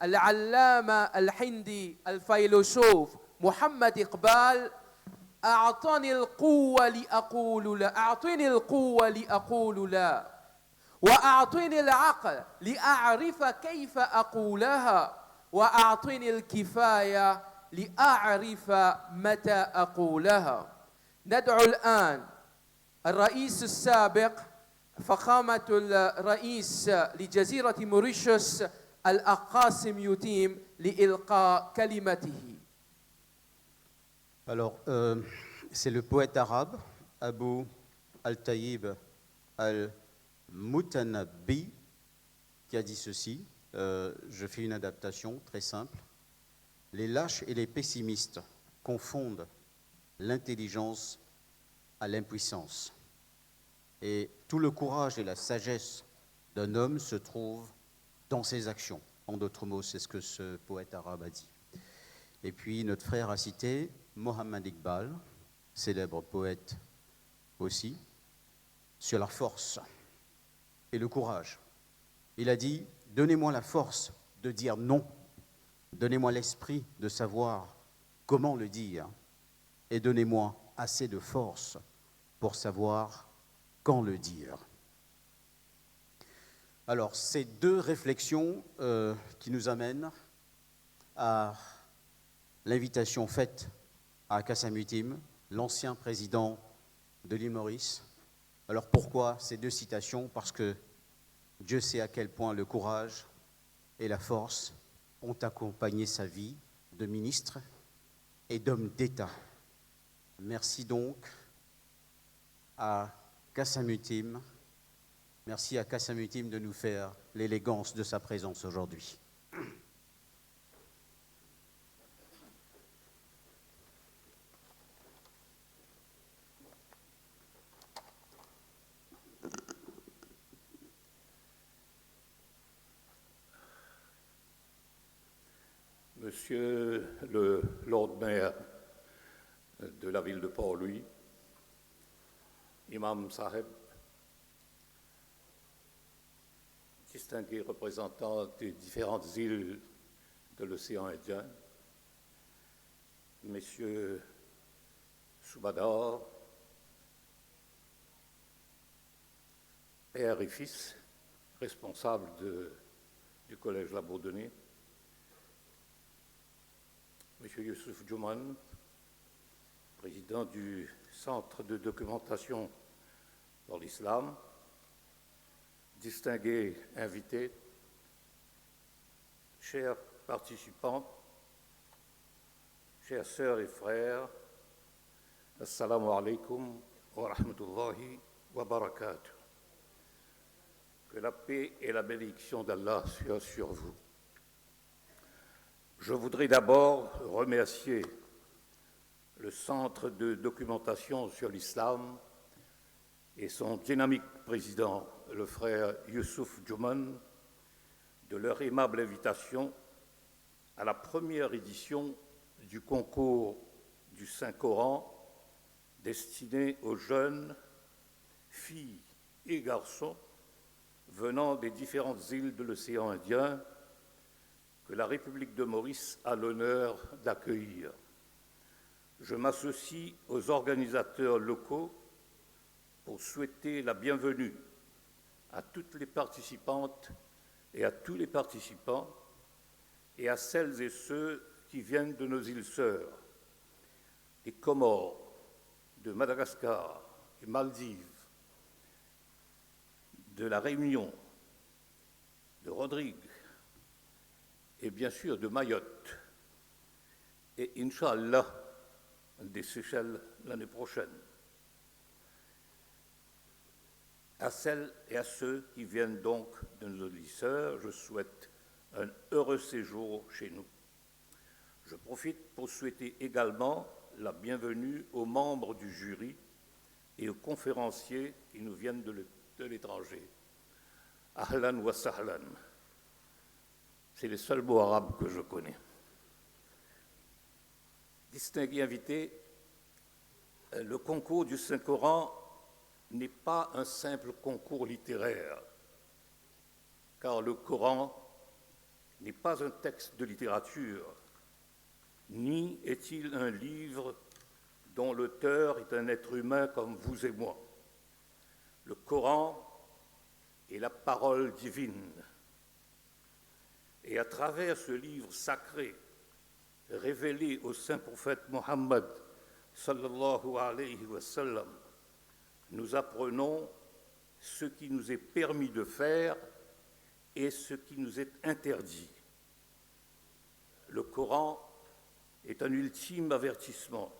العلامة الحندي الفيلسوف محمد إقبال أعطني القوة لأقول لا، أعطني القوة لأقول لا، وأعطني العقل لأعرف كيف أقولها، وأعطني الكفاية لأعرف متى أقولها. ندعو الآن الرئيس السابق فخامة الرئيس لجزيرة موريشيوس الأخ قاسم يتيم لإلقاء كلمته. Alors, c'est le poète arabe Abu al-Tayyib al-Mutanabbi qui a dit ceci. Je fais une adaptation très simple. Les lâches et les pessimistes confondent l'intelligence à l'impuissance. Et tout le courage et la sagesse d'un homme se trouvent dans ses actions. En d'autres mots, c'est ce que ce poète arabe a dit. Et puis, notre frère a cité Mohammed Iqbal, célèbre poète aussi, sur la force et le courage. Il a dit « Donnez-moi la force de dire non, donnez-moi l'esprit de savoir comment le dire, et donnez-moi assez de force pour savoir quand le dire. » Alors, ces deux réflexions qui nous amènent à l'invitation faite à Qassam Utim, l'ancien président de l'île Maurice. Alors pourquoi ces deux citations? Parce que Dieu sait à quel point le courage et la force ont accompagné sa vie de ministre et d'homme d'État. Merci donc à Qassam Utim. Merci à Qassam Utim de nous faire l'élégance de sa présence aujourd'hui. Monsieur le Lord Mayor de la ville de Port-Louis, Imam Saheb, distingués représentants des différentes îles de l'océan Indien, Messieurs Soubador, père et fils, responsables du Collège La Bourdonnais, Monsieur Youssouf Djouman, président du Centre de documentation pour l'islam, distingués invités, chers participants, chères sœurs et frères, Assalamu alaikum wa rahmatullahi wa barakatuh. Que la paix et la bénédiction d'Allah soient sur vous. Je voudrais d'abord remercier le Centre de documentation sur l'islam et son dynamique président, le frère Youssouf Djouman, de leur aimable invitation à la première édition du concours du Saint-Coran destiné aux jeunes, filles et garçons venant des différentes îles de l'océan Indien que la République de Maurice a l'honneur d'accueillir. Je m'associe aux organisateurs locaux pour souhaiter la bienvenue à toutes les participantes et à tous les participants et à celles et ceux qui viennent de nos îles sœurs, des Comores, de Madagascar et Maldives, de la Réunion, de Rodrigue et bien sûr de Mayotte et Inch'Allah des Seychelles l'année prochaine. À celles et à ceux qui viennent donc de nos îles sœurs, je souhaite un heureux séjour chez nous. Je profite pour souhaiter également la bienvenue aux membres du jury et aux conférenciers qui nous viennent de l'étranger. Ahlan wa sahlan. C'est les seuls mots arabes que je connais. Distingués invités, le concours du Saint-Coran n'est pas un simple concours littéraire, car le Coran n'est pas un texte de littérature, ni est-il un livre dont l'auteur est un être humain comme vous et moi. Le Coran est la parole divine. Et à travers ce livre sacré, révélé au saint prophète Mohammed, sallallahu alayhi wa sallam, nous apprenons ce qui nous est permis de faire et ce qui nous est interdit. Le Coran est un ultime avertissement,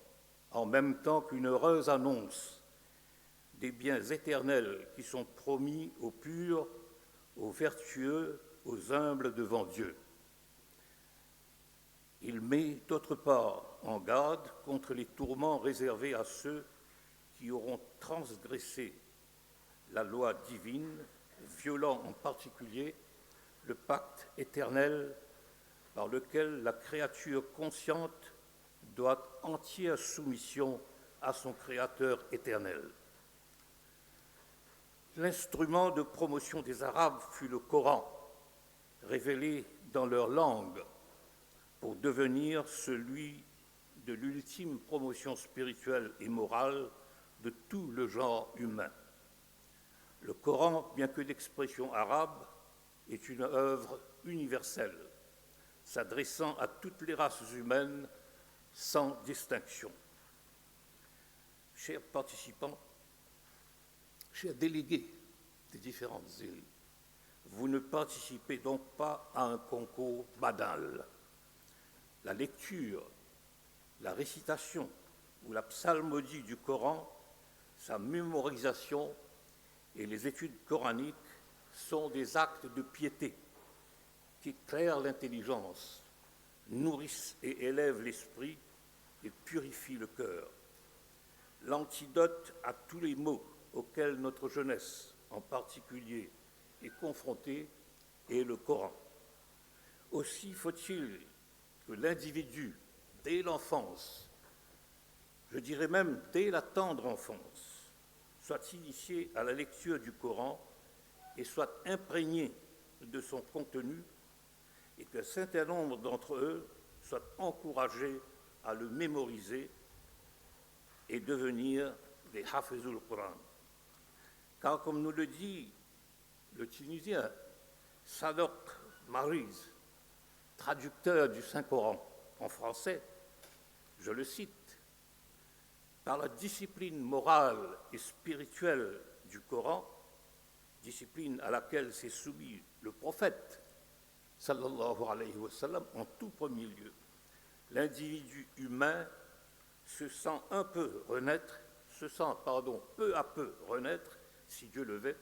en même temps qu'une heureuse annonce des biens éternels qui sont promis aux purs, aux vertueux, aux humbles devant Dieu. Il met d'autre part en garde contre les tourments réservés à ceux qui auront transgressé la loi divine, violant en particulier le pacte éternel par lequel la créature consciente doit entière soumission à son Créateur éternel. L'instrument de promotion des Arabes fut le Coran, révélé dans leur langue, pour devenir celui de l'ultime promotion spirituelle et morale de tout le genre humain. Le Coran, bien que d'expression arabe, est une œuvre universelle, s'adressant à toutes les races humaines sans distinction. Chers participants, chers délégués des différentes îles, vous ne participez donc pas à un concours banal. La lecture, la récitation ou la psalmodie du Coran, sa mémorisation et les études coraniques sont des actes de piété qui éclairent l'intelligence, nourrissent et élèvent l'esprit et purifient le cœur. L'antidote à tous les maux auxquels notre jeunesse, en particulier, est confrontée est le Coran. Aussi faut-il que l'individu, dès l'enfance, je dirais même dès la tendre enfance, soit initié à la lecture du Coran et soit imprégné de son contenu, et qu'un certain nombre d'entre eux soient encouragés à le mémoriser et devenir des Hafizul Quran. Car comme nous le dit le Tunisien Sadok Mariz, traducteur du Saint-Coran en français, je le cite, « Par la discipline morale et spirituelle du Coran, discipline à laquelle s'est soumis le prophète, sallallahu alayhi wa sallam, en tout premier lieu, l'individu humain se sent peu à peu renaître, si Dieu le veut,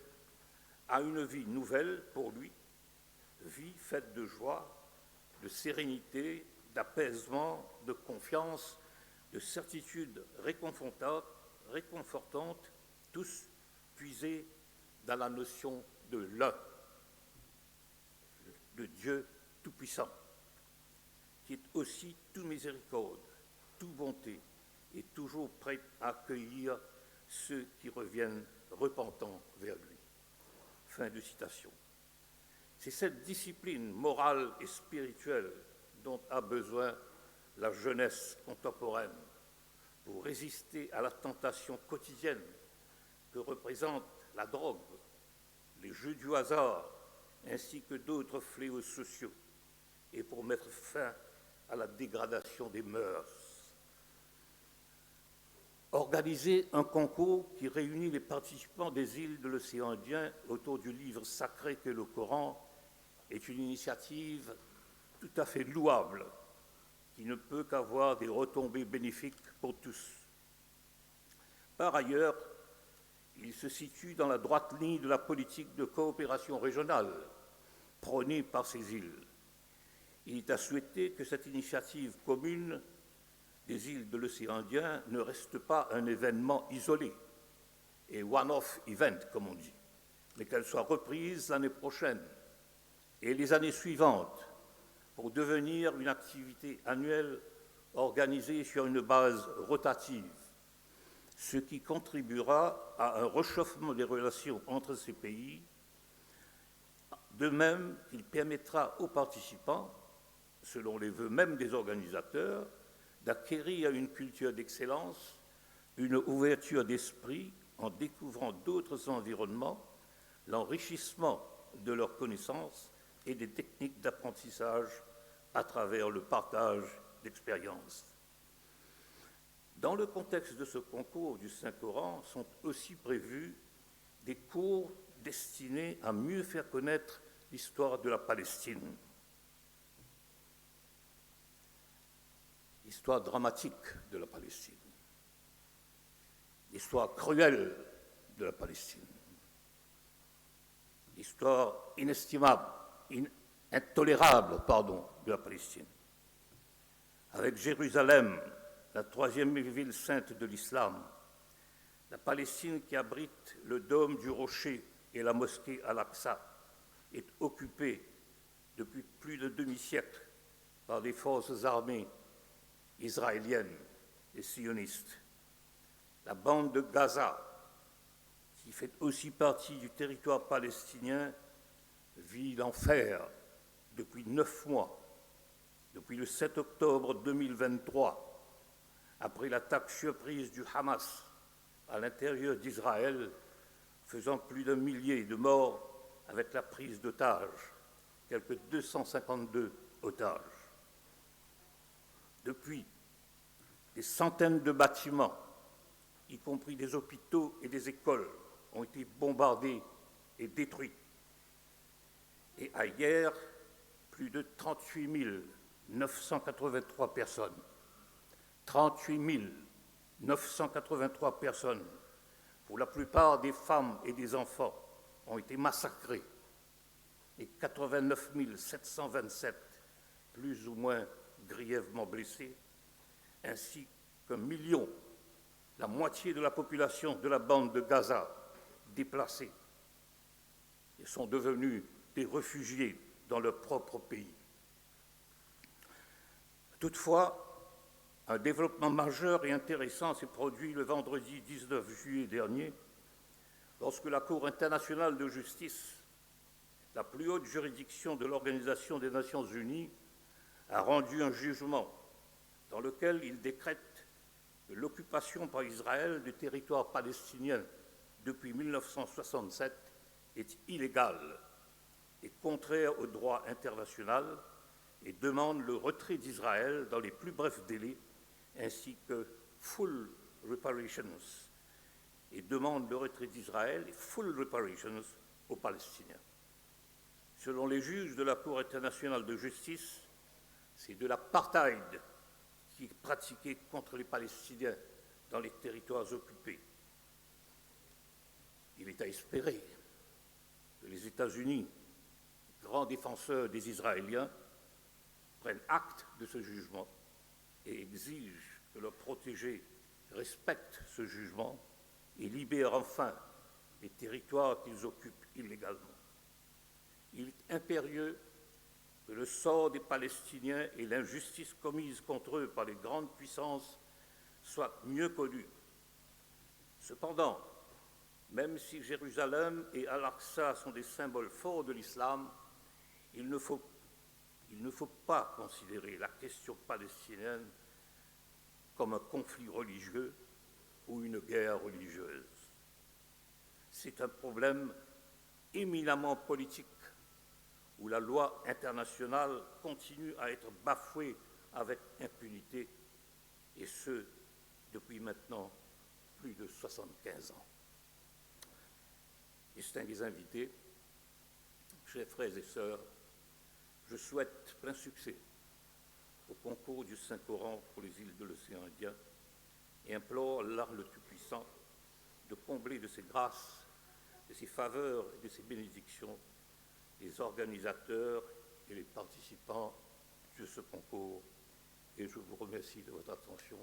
à une vie nouvelle pour lui, vie faite de joie, de sérénité, d'apaisement, de confiance, de certitude réconfortante, tous puisés dans la notion de l'un, de Dieu Tout-Puissant, qui est aussi tout miséricorde, tout bonté, et toujours prêt à accueillir ceux qui reviennent repentants vers lui. » Fin de citation. C'est cette discipline morale et spirituelle dont a besoin la jeunesse contemporaine pour résister à la tentation quotidienne que représentent la drogue, les jeux du hasard, ainsi que d'autres fléaux sociaux, et pour mettre fin à la dégradation des mœurs. Organiser un concours qui réunit les participants des îles de l'océan Indien autour du livre sacré qu'est le Coran est une initiative tout à fait louable, qui ne peut qu'avoir des retombées bénéfiques pour tous. Par ailleurs, il se situe dans la droite ligne de la politique de coopération régionale prônée par ces îles. Il est à souhaiter que cette initiative commune des îles de l'océan Indien ne reste pas un événement isolé et one-off event, comme on dit, mais qu'elle soit reprise l'année prochaine et les années suivantes pour devenir une activité annuelle organisée sur une base rotative, ce qui contribuera à un réchauffement des relations entre ces pays, de même qu'il permettra aux participants selon les vœux même des organisateurs, d'acquérir une culture d'excellence, une ouverture d'esprit en découvrant d'autres environnements, l'enrichissement de leurs connaissances et des techniques d'apprentissage à travers le partage d'expériences. Dans le contexte de ce concours du Saint-Coran sont aussi prévus des cours destinés à mieux faire connaître l'histoire de la Palestine. L'histoire dramatique de la Palestine. L'histoire cruelle de la Palestine. L'histoire inestimable, intolérable, de la Palestine. Avec Jérusalem, la troisième ville sainte de l'islam, la Palestine qui abrite le dôme du Rocher et la mosquée Al-Aqsa est occupée depuis plus de demi-siècle par des forces armées israéliennes et sionistes. La bande de Gaza, qui fait aussi partie du territoire palestinien, vit l'enfer depuis 9 mois, depuis le 7 octobre 2023, après l'attaque surprise du Hamas à l'intérieur d'Israël, faisant plus d'1 millier de morts avec la prise d'otages, quelques 252 otages. Depuis, des centaines de bâtiments, y compris des hôpitaux et des écoles, ont été bombardés et détruits. Et à hier, plus de 38 983 personnes, 38 983 personnes, pour la plupart des femmes et des enfants, ont été massacrées et 89 727 plus ou moins grièvement blessés, ainsi qu'1 million, la moitié de la population de la bande de Gaza, déplacés et sont devenus des réfugiés dans leur propre pays. Toutefois, un développement majeur et intéressant s'est produit le vendredi 19 juillet dernier, lorsque la Cour internationale de justice, la plus haute juridiction de l'Organisation des Nations unies, a rendu un jugement dans lequel il décrète que l'occupation par Israël du territoire palestinien depuis 1967 est illégale et contraire au droit international et demande le retrait d'Israël dans les plus brefs délais, ainsi que full reparations, et demande le retrait d'Israël et full reparations aux Palestiniens. Selon les juges de la Cour internationale de justice, c'est de l'apartheid qui est pratiqué contre les Palestiniens dans les territoires occupés. Il est à espérer que les États-Unis, grands défenseurs des Israéliens, prennent acte de ce jugement et exigent que leurs protégés respectent ce jugement et libèrent enfin les territoires qu'ils occupent illégalement. Il est impérieux que le sort des Palestiniens et l'injustice commise contre eux par les grandes puissances soient mieux connus. Cependant, même si Jérusalem et Al-Aqsa sont des symboles forts de l'islam, il ne faut pas considérer la question palestinienne comme un conflit religieux ou une guerre religieuse. C'est un problème éminemment politique où la loi internationale continue à être bafouée avec impunité, et ce, depuis maintenant plus de 75 ans. Distingués invités, chers frères et sœurs, je souhaite plein succès au concours du Saint-Coran pour les îles de l'océan Indien et implore Allah le Tout-Puissant de combler de ses grâces, de ses faveurs et de ses bénédictions les organisateurs et les participants de ce concours. Et je vous remercie de votre attention.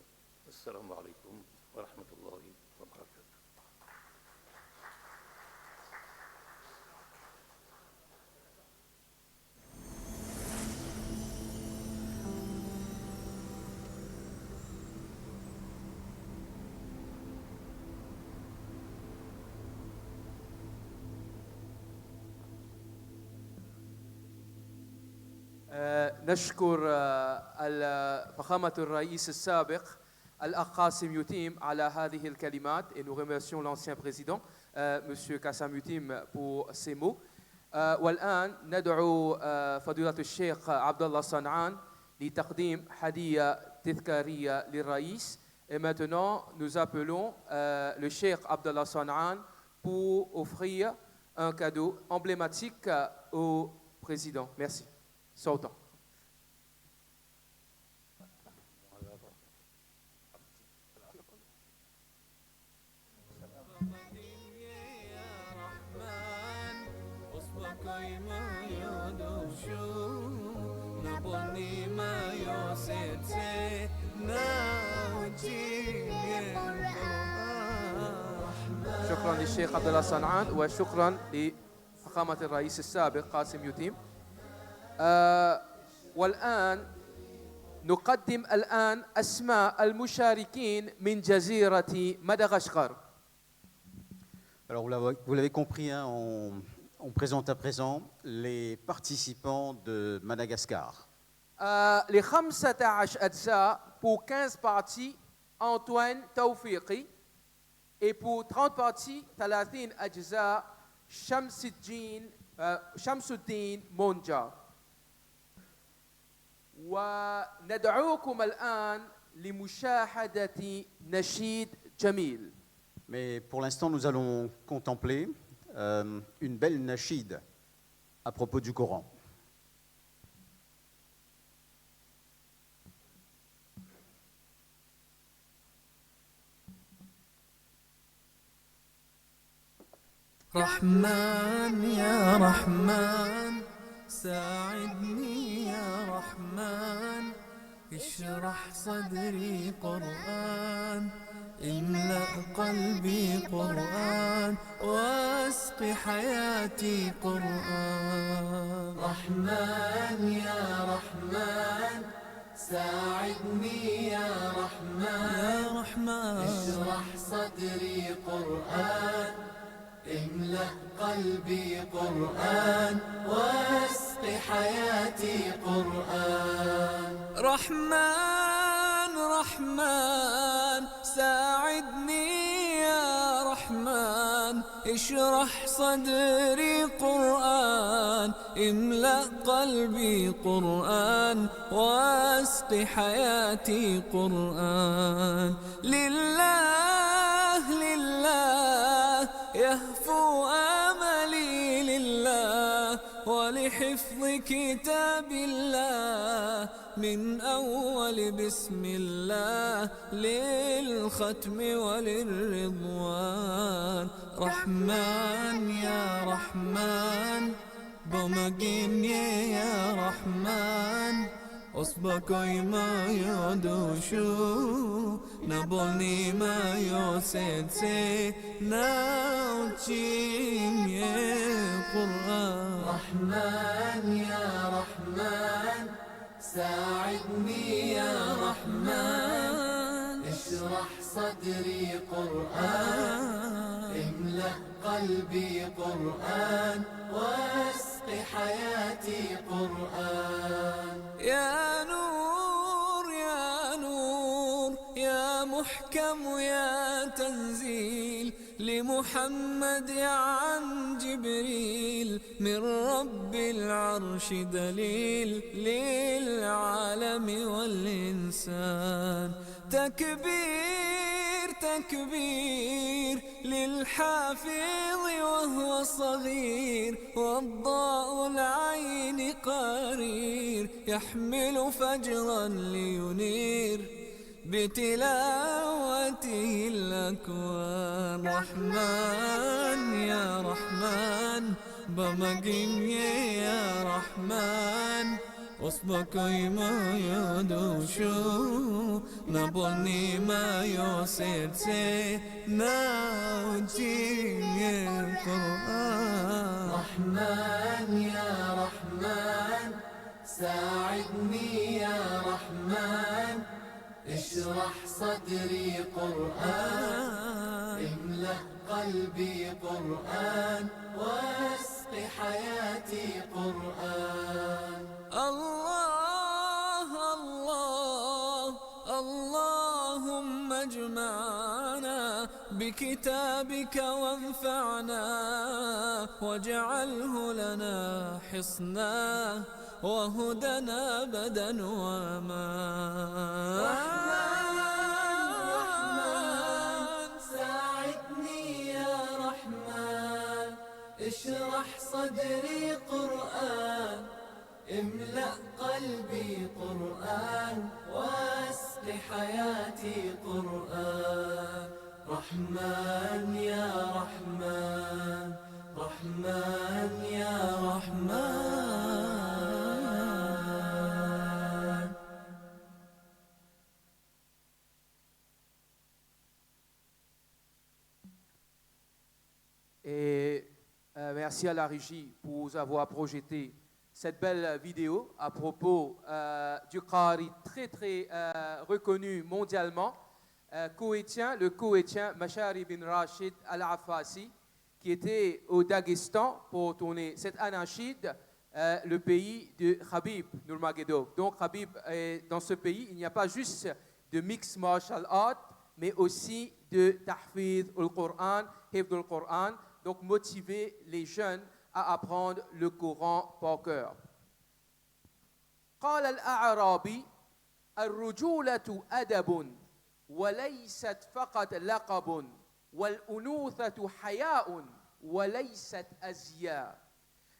Assalamu alaikum wa rahmatullahi wa barakatuh. نشكر فخامة الرئيس السابق الأخ قاسم يتيم على هذه الكلمات et nous remercions l'ancien président Monsieur Kassam Yutim pour ces mots. والآن ندعو فضيلة الشيخ عبد الله صنعان لتقديم هدية تذكارية للرئيس. Et maintenant, nous appelons le Cheikh Abdallah San'an pour offrir un cadeau emblématique au président. Merci. Sultan. شكرا للشيخ عبد الله صنعان وشكرا لفخامة الرئيس السابق قاسم يتيم. والآن نقدم الآن أسماء المشاركين من جزيرة مدغشقر. Alors vous l'avez compris, hein, on présente à présent les participants de Madagascar. Les 15 أجزاء pour 15 parties Antoine Tawfiqi et pour 30 parties 30 أجزاء شمس الدين مونجا. وندعوكم الآن لمشاهدة نشيد جميل. Mais pour l'instant, nous allons contempler une belle nashid à propos du Coran. رحمن يا رحمن ساعدني يا رحمن اشرح صدري قرآن املأ قلبي قرآن واسق حياتي قرآن رحمن يا رحمن ساعدني يا رحمن اشرح صدري قرآن املأ قلبي قرآن واسق حياتي قرآن رحمن رحمن ساعدني يا رحمن اشرح صدري قرآن املأ قلبي قرآن واسق حياتي قرآن لله لله يهفو آملي لله ولحفظ كتاب الله من أول بسم الله للختم وللرضوان رحمن يا رحمن بمجين يا رحمن أصبكي ما يدوشو نبني ما يوسيتي ناوتين يا قرآن رحمن يا رحمن ساعدني يا رحمن اشرح صدري قرآن املأ قلبي قرآن واسق حياتي قرآن يا نور يا نور يا محكم يا تنزيل لمحمد عن جبريل من رب العرش دليل للعالم والإنسان تكبير تكبير للحافظ وهو صغير والضاء العين قرير يحمل فجرا لينير بتلاوته الأكوان رحمن يا رحمن بمجين يا رحمن أصبكي ما يدوشو نبني ما يوسيتي ناوتين يا قرآن رحمن يا رحمن ساعدني يا رحمن اشرح صدري قرآن املأ قلبي قرآن واسق حياتي قرآن الله واجمعنا بكتابك وانفعنا واجعله لنا حصنا وهدنا أبدا وما ساعدني يا رحمن اشرح صدري قرآن املأ قلبي قرآن واسق حياتي قرآن رحمن يا رحمن رحمن يا رحمن Et merci à la régie pour avoir projeté cette belle vidéo à propos du Qari très très reconnu mondialement, le Koweïtien Mashari bin Rashid Al-Affasi, qui était au Daghestan pour tourner cette anachide, le pays de Khabib Nurmagomedov. Donc Khabib, dans ce pays, il n'y a pas juste de mixed martial art, mais aussi de tahfidh al-Qur'an, hifdh al-Qur'an, donc motiver les jeunes à apprendre le Coran par cœur. قال الأعرابي الرجولة أدب وليست فقط لقب والأنوثة حياء وليست أزياء.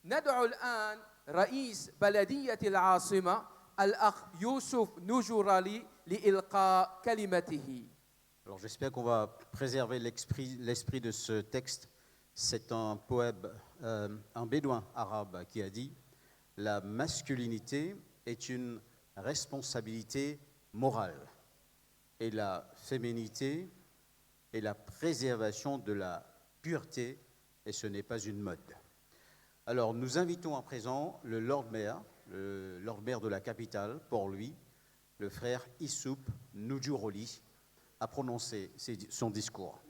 ندعو الآن رئيس بلدية العاصمة الأخ يوسف نجرالي لإلقاء كلمته. Alors j'espère qu'on va préserver l'esprit de ce texte. C'est un poète, un bédouin arabe qui a dit « La masculinité est une responsabilité morale et la féminité est la préservation de la pureté et ce n'est pas une mode. » Alors nous invitons à présent le Lord Mayor de la capitale, pour lui, le frère Youssouf Nujuroli, à prononcer son discours.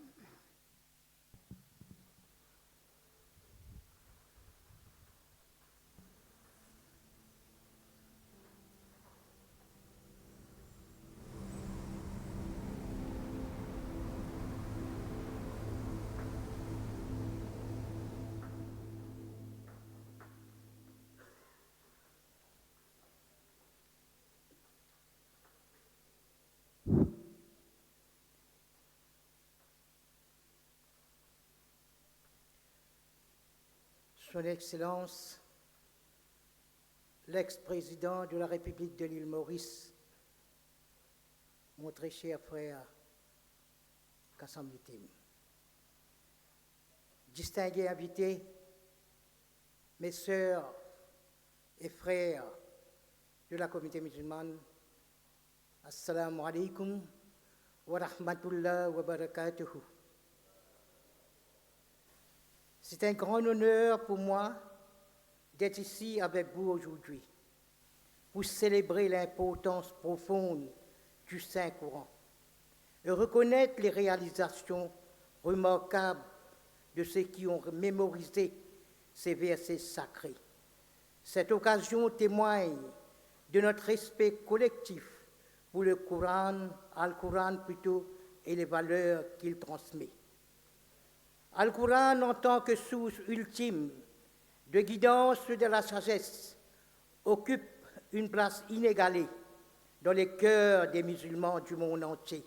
Son Excellence, l'ex-président de la République de l'île Maurice, mon très cher frère Kassam Lutim, distingués invités, mes sœurs et frères de la communauté musulmane, Assalamu alaikum wa rahmatullah wa barakatuhu. C'est un grand honneur pour moi d'être ici avec vous aujourd'hui pour célébrer l'importance profonde du Saint-Coran et reconnaître les réalisations remarquables de ceux qui ont mémorisé ces versets sacrés. Cette occasion témoigne de notre respect collectif pour le Coran, Al-Coran plutôt, et les valeurs qu'il transmet. Al-Coran, en tant que source ultime de guidance de la sagesse, occupe une place inégalée dans les cœurs des musulmans du monde entier.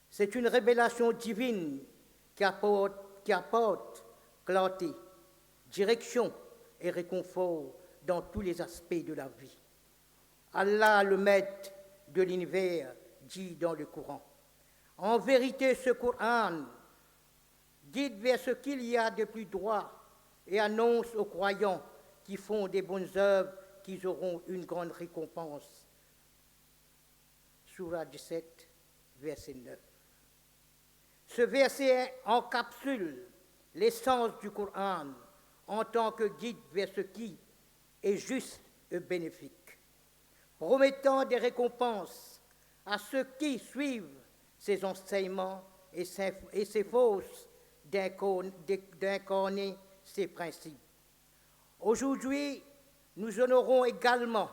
C'est une révélation divine qui apporte clarté, direction et réconfort dans tous les aspects de la vie. Allah, le maître de l'univers, dit dans le Coran: en vérité, ce Coran guide vers ce qu'il y a de plus droit et annonce aux croyants qui font des bonnes œuvres qu'ils auront une grande récompense. Sourate 17, verset 9. Ce verset encapsule l'essence du Coran en tant que guide vers ce qui est juste et bénéfique, promettant des récompenses à ceux qui suivent ses enseignements et s'efforcent d'incarner ses principes. Aujourd'hui, nous honorons également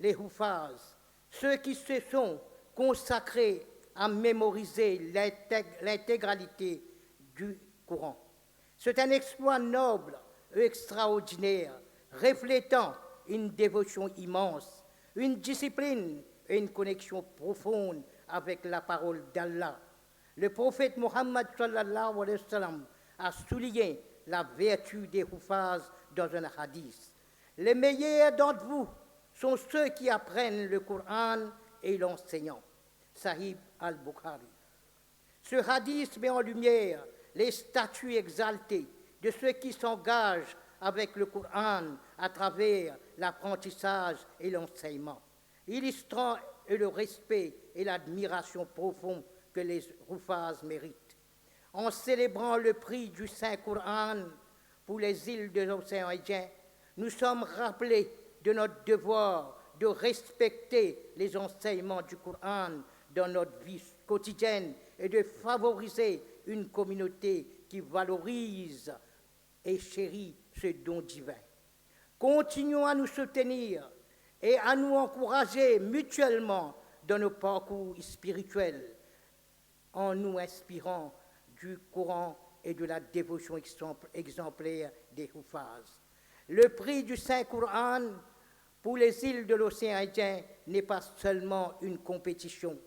les Houfaz, ceux qui se sont consacrés à mémoriser l'intégralité du Coran. C'est un exploit noble et extraordinaire, reflétant une dévotion immense, une discipline et une connexion profonde avec la parole d'Allah. Le prophète Mohammed sallallahu alayhi wa sallam a souligné la vertu des Hufaz dans un hadith. Les meilleurs d'entre vous sont ceux qui apprennent le Coran et l'enseignent. Sahih al-Bukhari. Ce hadith met en lumière les statuts exaltés de ceux qui s'engagent avec le Coran à travers l'apprentissage et l'enseignement, illustrant le respect et l'admiration profonde que les Hufaz méritent. En célébrant le prix du Saint-Coran pour les îles de l'océan Indien, nous sommes rappelés de notre devoir de respecter les enseignements du Coran dans notre vie quotidienne et de favoriser une communauté qui valorise et chérit ce don divin. Continuons à nous soutenir et à nous encourager mutuellement dans nos parcours spirituels en nous inspirant du Coran et de la dévotion exemplaire des Hufaz. Le prix du Saint-Coran pour les îles de l'océan Indien n'est pas seulement une compétition.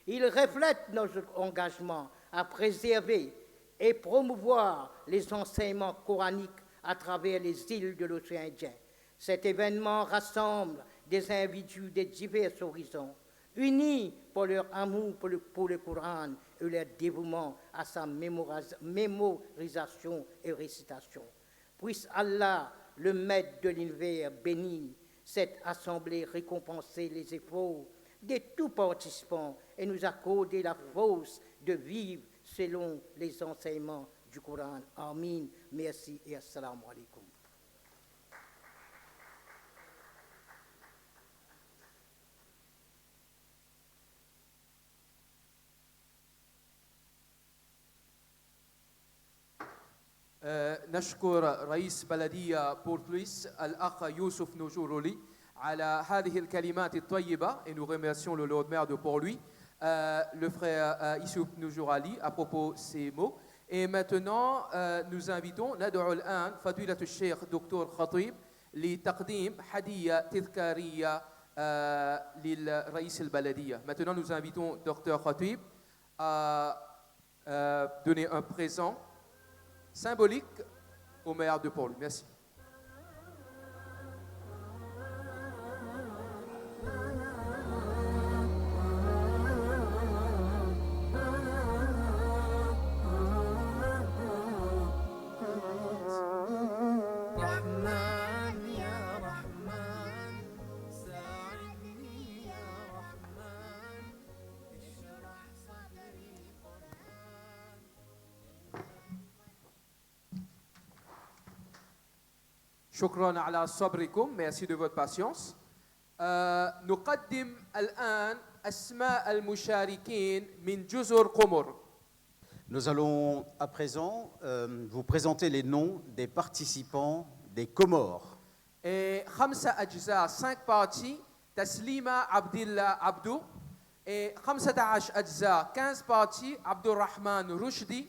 Il reflète notre engagement à préserver et promouvoir les enseignements coraniques à travers les îles de l'océan Indien. Cet événement rassemble des individus de divers horizons, unis par leur amour pour le Coran et leur dévouement à sa mémorisation et récitation. Puisse Allah, le maître de l'univers, bénir cette assemblée, récompenser les efforts de tous participants et nous accorder la force de vivre selon les enseignements du Coran. Amin. Merci et assalamu alaikum. نشكر رئيس بلدية بورت لويس الأخ يوسف نجورولي على هذه الكلمات الطيبة et nous remercions le Lord Maire de Port-Louis, le frère Youssouf Noujourali à propos de ces mots. Et maintenant, nous invitons ندعو الآن فضيلة الشيخ دكتور خطيب لتقديم هدية تذكارية للرئيس البلدية. Maintenant, nous invitons Dr Khatib à donner un présent symbolique au maire de Port-Louis. Merci. شكرا على صبركم. Merci de votre patience. نقدم الآن أسماء المشاركين من جزر قمر. Nous allons à présent vous présenter les noms des participants des Comores. 5 أجزاء 5 parties. تسليمة عبد الله عبدو. 15 أجزاء 15 parties. عبد الرحمن رشدي.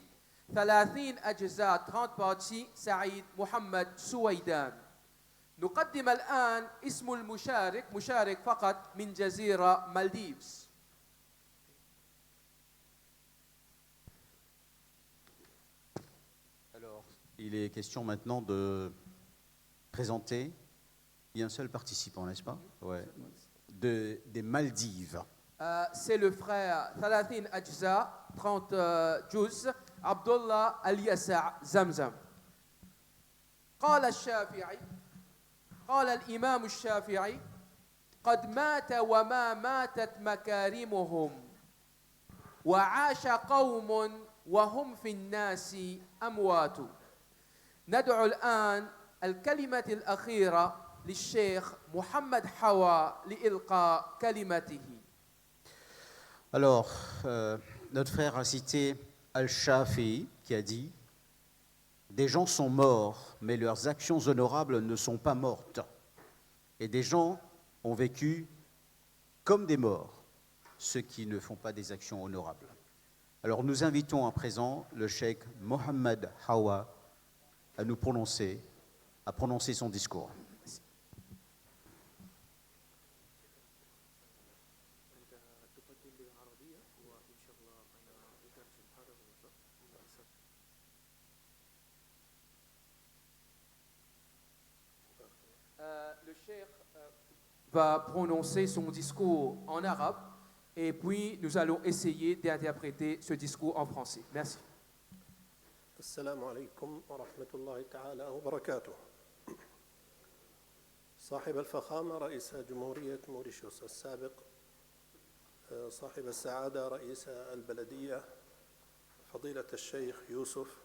30 أجزاء 30 parties. سعيد محمد سويدان. نقدم الآن اسم المشارك مشارك فقط من جزيرة مالديفز. Alors, il est question maintenant de présenter. Il y a un seul participant, n'est-ce pas? Ouais. Des Maldives. C'est le frère 30 أجزاء 30 جزء عبد الله اليسع زمزم. قال الشافعي قال الإمام الشافعي قد مات وما ماتت مكارمهم وعاش قوم وهم في الناس أموات. ندعو الآن الكلمة الأخيرة للشيخ محمد حوا لإلقاء كلمته. Alors, notre frère a cité Al-Shafi'i qui a dit « Des gens sont morts, mais leurs actions honorables ne sont pas mortes. Et des gens ont vécu comme des morts. ceux qui ne font pas des actions honorables. Alors nous invitons à présent le cheikh Mohamed Hawa à prononcer son discours. Le cheikh va prononcer son discours en arabe et puis nous allons essayer d'interpréter ce discours en français. Merci. السلام عليكم ورحمة الله تعالى وبركاته. صاحب الفخامة رئيس جمهورية موريشيوس السابق، صاحب السعادة رئيس البلدية فضيلة الشيخ يوسف،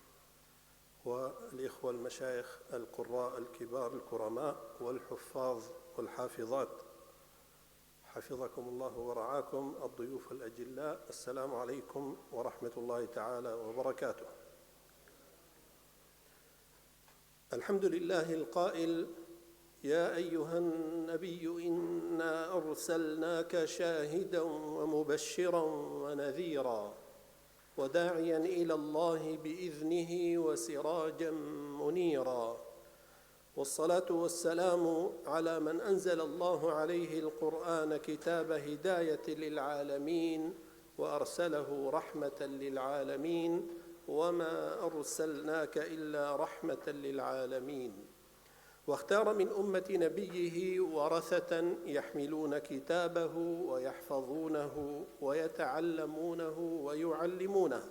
والإخوة المشايخ القراء الكبار الكرماء والحفاظ والحافظات، حفظكم الله ورعاكم، الضيوف الأجلاء، السلام عليكم ورحمة الله تعالى وبركاته. الحمد لله القائل: يا أيها النبي إنا أرسلناك شاهدا ومبشرا ونذيرا وداعيا إلى الله بإذنه وسراجا منيرا، والصلاة والسلام على من أنزل الله عليه القرآن كتاب هداية للعالمين وأرسله رحمة للعالمين، وما أرسلناك إلا رحمة للعالمين. واختار من أمة نبيه ورثة يحملون كتابه ويحفظونه ويتعلمونه ويعلمونه،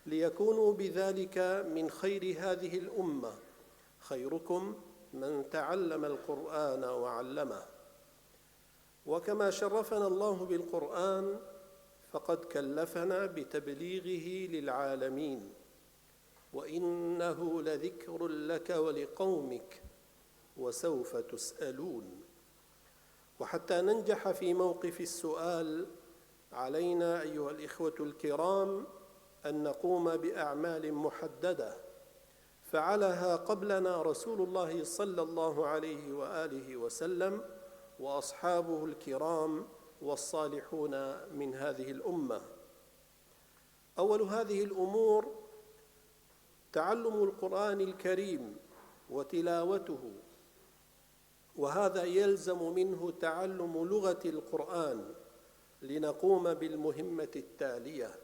ليكونوا بذلك من خير هذه الأمة. خيركم من تعلم القرآن وعلمه. وكما شرفنا الله بالقرآن فقد كلفنا بتبليغه للعالمين، وإنه لذكر لك ولقومك وسوف تسألون. وحتى ننجح في موقف السؤال علينا أيها الإخوة الكرام أن نقوم بأعمال محددة فعلها قبلنا رسول الله صلى الله عليه وآله وسلم وأصحابه الكرام والصالحون من هذه الأمة. أول هذه الأمور تعلم القرآن الكريم وتلاوته، وهذا يلزم منه تعلم لغة القرآن لنقوم بالمهمة التالية،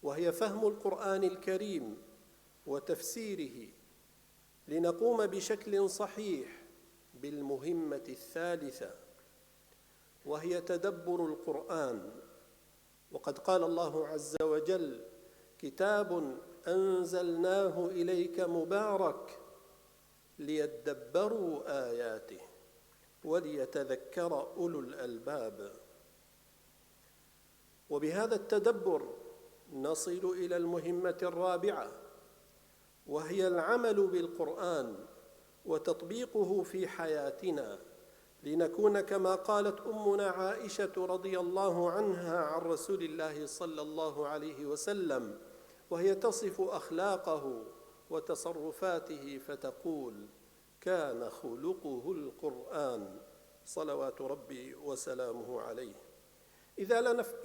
وهي فهم القرآن الكريم وتفسيره لنقوم بشكل صحيح بالمهمة الثالثة، وهي تدبر القرآن. وقد قال الله عز وجل: كتاب أنزلناه إليك مبارك ليدبروا آياته وليتذكر أولو الألباب. وبهذا التدبر نصل إلى المهمة الرابعة، وهي العمل بالقرآن وتطبيقه في حياتنا، لنكون كما قالت أمنا عائشة رضي الله عنها عن رسول الله صلى الله عليه وسلم وهي تصف أخلاقه وتصرفاته فتقول: كان خلقه القرآن صلوات ربي وسلامه عليه.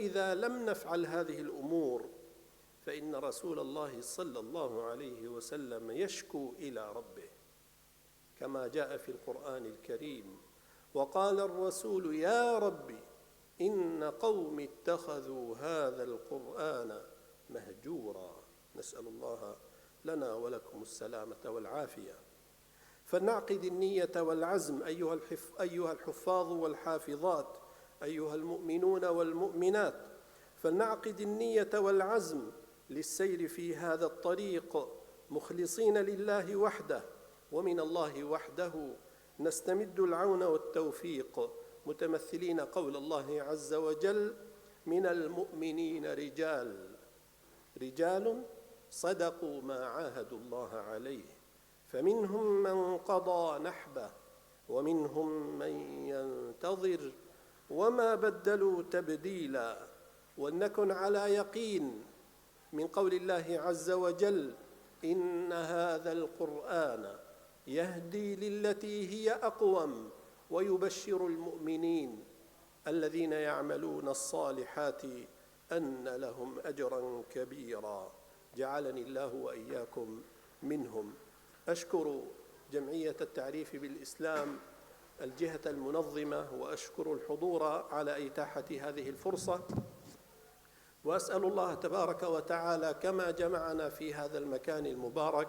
إذا لم نفعل هذه الأمور فإن رسول الله صلى الله عليه وسلم يشكو إلى ربه، كما جاء في القرآن الكريم: وقال الرسول يا ربي إن قوم اتخذوا هذا القرآن مهجورا. نسأل الله لنا ولكم السلامة والعافية. فلنعقد النية والعزم أيها الحفاظ والحافظات، أيها المؤمنون والمؤمنات، فلنعقد النية والعزم للسير في هذا الطريق مخلصين لله وحده، ومن الله وحده نستمد العون والتوفيق، متمثلين قول الله عز وجل: من المؤمنين رجال صدقوا ما عاهدوا الله عليه، فمنهم من قضى نحبه ومنهم من ينتظر وما بدلوا تبديلا. ولنكن على يقين من قول الله عز وجل: إن هذا القرآن يهدي للتي هي أقوم ويبشر المؤمنين الذين يعملون الصالحات أن لهم أجرا كبيرا جعلني الله وإياكم منهم. أشكر جمعية التعريف بالإسلام الجهة المنظمة وأشكر الحضور على إتاحة هذه الفرصة، وأسأل الله تبارك وتعالى كما جمعنا في هذا المكان المبارك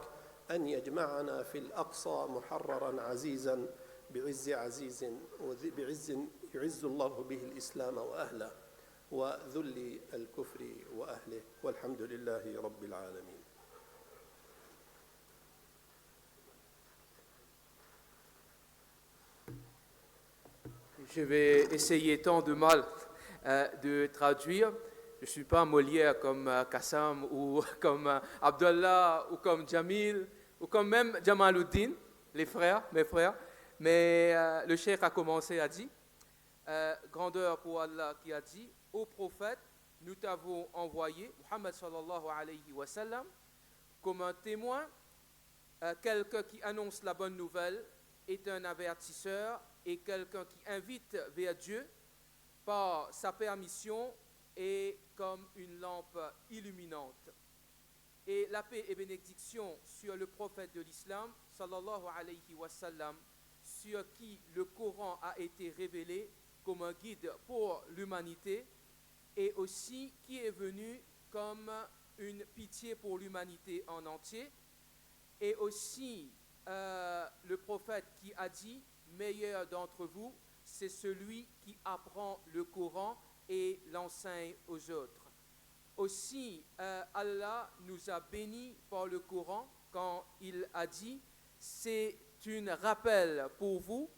أن يجمعنا في الأقصى محررا عزيزا بعز عزيز بعز يعز الله به الإسلام وأهله وذل الكفر وأهله، والحمد لله رب العالمين. Je vais essayer tant de mal de traduire. Je ne suis pas Molière comme Kassam ou comme Abdallah ou comme Jamil ou comme même Jamaluddin, mes frères. Mais le cheikh a commencé à dire, grandeur pour Allah qui a dit, ô prophète, nous t'avons envoyé, Muhammad sallallahu alayhi wa sallam, comme un témoin, quelqu'un qui annonce la bonne nouvelle est un avertisseur et quelqu'un qui invite vers Dieu par sa permission est comme une lampe illuminante. Et la paix et bénédiction sur le prophète de l'islam, sallallahu alayhi wa sallam, sur qui le Coran a été révélé comme un guide pour l'humanité et aussi qui est venu comme une pitié pour l'humanité en entier, et aussi le prophète qui a dit « Meilleur d'entre vous, c'est celui qui apprend le Coran et l'enseigne aux autres ». Aussi, Allah nous a bénis par le Coran quand il a dit « C'est un rappel pour vous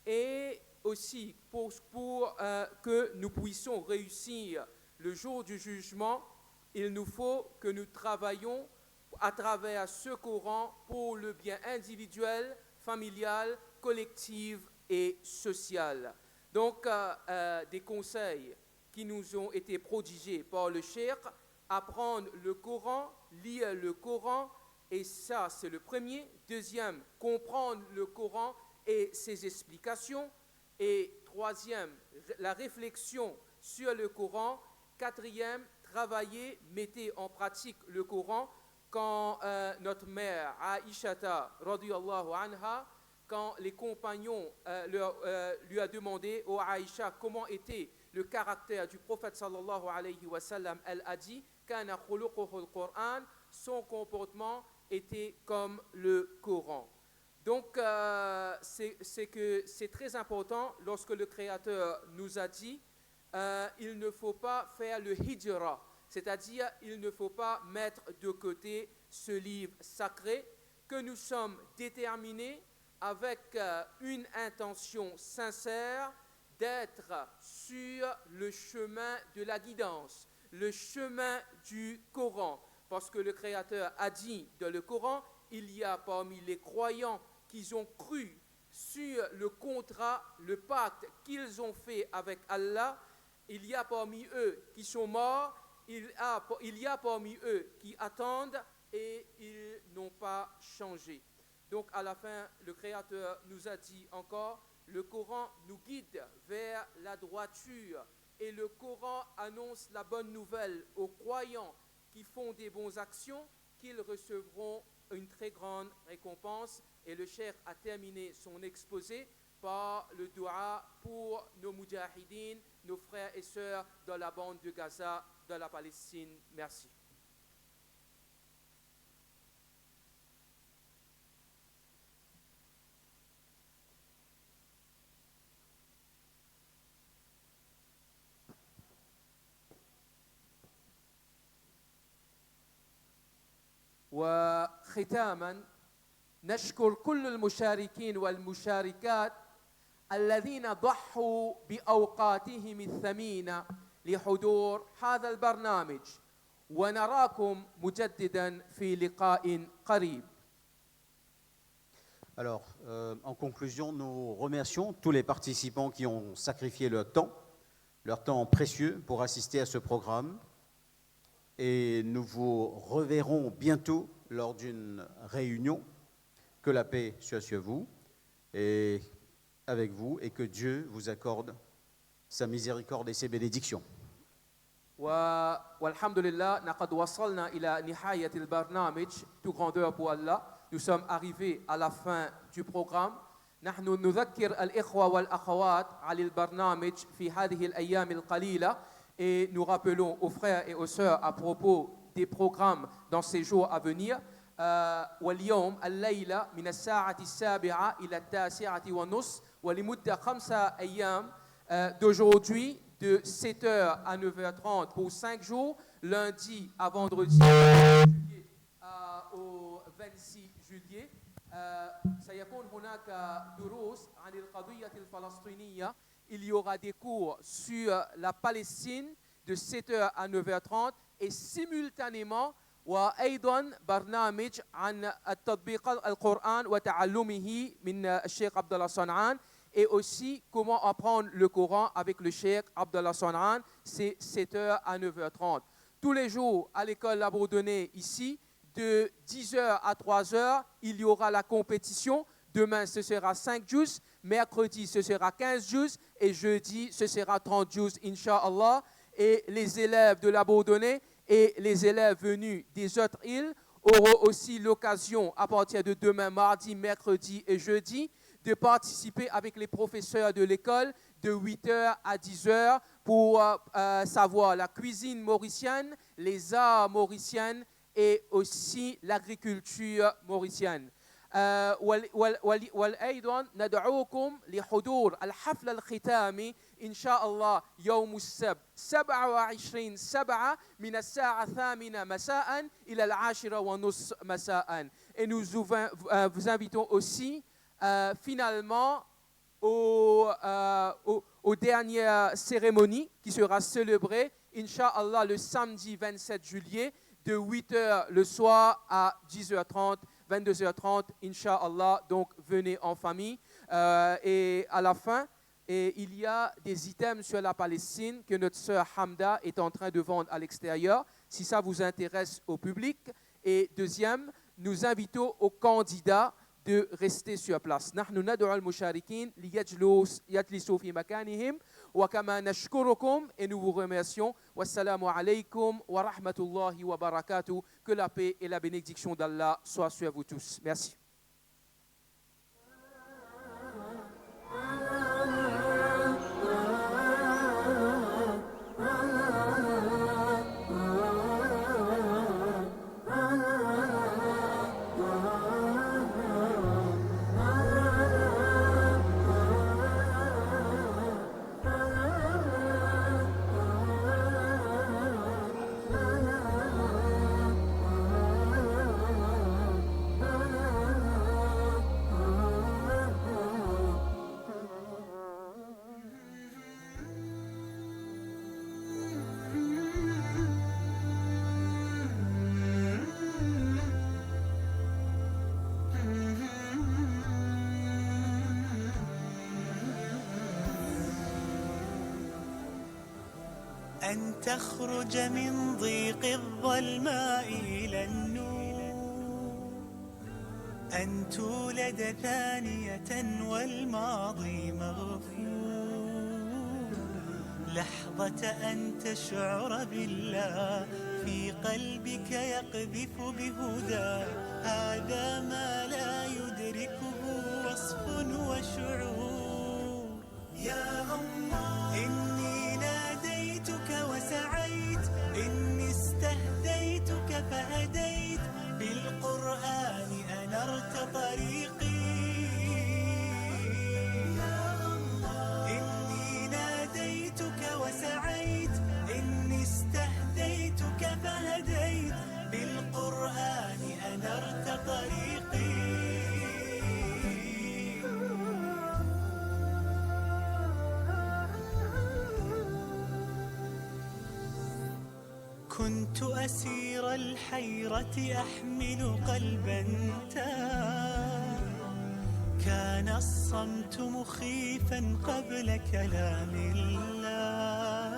et aussi pour que nous puissions réussir le jour du jugement, il nous faut que nous travaillions à travers ce Coran pour le bien individuel, familial, collectif et social. » Donc, des conseils qui nous ont été prodigés par le cheikh, apprendre le Coran, lire le Coran, et ça c'est le premier. Deuxième, comprendre le Coran et ses explications. Et troisième, la réflexion sur le Coran. Quatrième, travailler, mettez en pratique le Coran. Quand notre mère Aïshata, radiyallahu anha, quand les compagnons lui a demandé, ô Aïcha, comment était le caractère du prophète sallallahu alayhi wa sallam, elle a dit, kana khuluquhu al-Qur'an, son comportement était comme le Coran. Donc, c'est très important lorsque le Créateur nous a dit, il ne faut pas faire le hijra, c'est-à-dire il ne faut pas mettre de côté ce livre sacré, que nous sommes déterminés avec une intention sincère d'être sur le chemin de la guidance, le chemin du Coran. Parce que le Créateur a dit dans le Coran, il y a parmi les croyants qui ont cru sur le contrat, le pacte qu'ils ont fait avec Allah, il y a parmi eux qui sont morts, il y a parmi eux qui attendent et ils n'ont pas changé. Donc à la fin, le Créateur nous a dit encore, le Coran nous guide vers la droiture et le Coran annonce la bonne nouvelle aux croyants qui font des bonnes actions, qu'ils recevront une très grande récompense. Et le cheikh a terminé son exposé par le dua pour nos mujahidines, nos frères et sœurs dans la bande de Gaza, dans la Palestine. Merci. وختاما نشكر كل المشاركين والمشاركات الذين ضحوا بأوقاتهم الثمينة لحضور هذا البرنامج ونراكم مجددا في لقاء قريب. Alors, en conclusion, nous remercions tous les participants qui ont sacrifié leur temps précieux pour assister à ce programme. Et nous vous reverrons bientôt lors d'une réunion. Que la paix soit sur vous et avec vous et que Dieu vous accorde sa miséricorde et ses bénédictions. والحمد لله لقد وصلنا إلى نهاية البرنامج. Tout grandeur pour Allah. Nous sommes arrivés à la fin du programme. نحن نذكر الإخوة والأخوات على البرنامج في هذه الأيام القليلة et nous rappelons aux frères et aux sœurs à propos des programmes dans ces jours à venir. واليوم الليلة من الساعة 7 إلى 9:30 ولمدة 5 أيام d'aujourd'hui de 7h à 9h30 pour 5 jours, lundi à vendredi au 26 juillet. سيكون هناك دروس عن القضية الفلسطينية. Il y aura des cours sur la Palestine de 7h à 9h30 et simultanément وأيضا برنامج عن التطبيق القرآن وتعلمه من الشيخ عبد الله صنعان et aussi comment apprendre le Coran avec le Cheikh Abdallah Sonran, c'est 7h à 9h30. Tous les jours à l'école Labourdonnais ici, de 10h à 3h, il y aura la compétition. Demain, ce sera 5 juz, mercredi, ce sera 15 juz et jeudi, ce sera 30 juz, Inch'Allah. Et les élèves de Labourdonnais et les élèves venus des autres îles auront aussi l'occasion, à partir de demain, mardi, mercredi et jeudi, de participer avec les professeurs de l'école de 8h à 10h pour savoir la cuisine mauricienne, les arts mauriciens et aussi l'agriculture mauricienne. وأيضا ندعوكم لحضور الحفل الختامي إن شاء الله يوم السبت 27/7 من الساعة 8 مساء إلى 10:30 مساء. Et nous vous invitons aussi finalement aux dernières cérémonies qui sera célébrée, Inch'Allah, le samedi 27 juillet, de 8h le soir à 10h30, 22h30, Inch'Allah. Donc, venez en famille. Et à la fin, il y a des items sur la Palestine que notre sœur Hamda est en train de vendre à l'extérieur, si ça vous intéresse au public. Et deuxième, nous invitons aux candidats de rester sur place. نحن ندعو المشاركين ليجلسوا في مكانهم وكما نشكركم et nous vous remercions. Wassalamu alaykum wa rahmatullahi wa barakatuh. Que la paix et la bénédiction d'Allah soient sur vous tous. Merci. أن تخرج من ضيق الظلماء إلى النور، أن تولد ثانية والماضي مغفور، لحظة أن تشعر بالله في قلبك يقذف بهدى، هذا ما لا يدركه وصف وشعور. يا الله إني ناديتك وسعيت، إني استهديتك فهديت، بالقرآن أنرت طريقي. يا الله إني ناديتك وسعيت، إني استهديتك فهديت، بالقرآن أنرت طريقي. كنت أسير الحيرة أحمل قلبا تاه، كان الصمت مخيفا قبل كلام الله،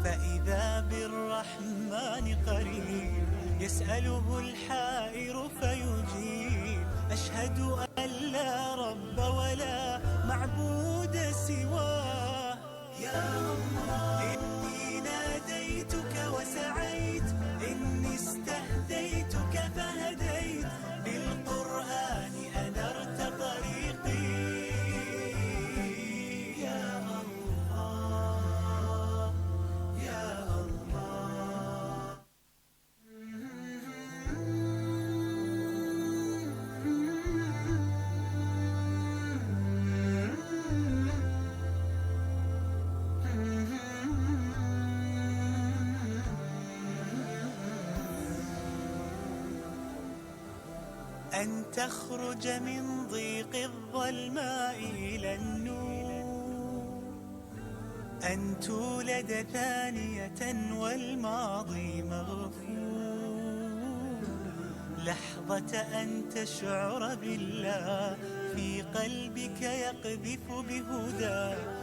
فإذا بالرحمن قريب يسأله الحائر فيجيب. أشهد أن لا رب ولا معبود سواه، يا الله إني ناديتك وسعيت إني استهديتك فهديت بالقرآن أنرت طريقي يا الله يا الله. أن تخرج من ضيق الظلماء إلى النور، أن تولد ثانية والماضي مغفور، لحظة أن تشعر بالله في قلبك يقذف بهداه.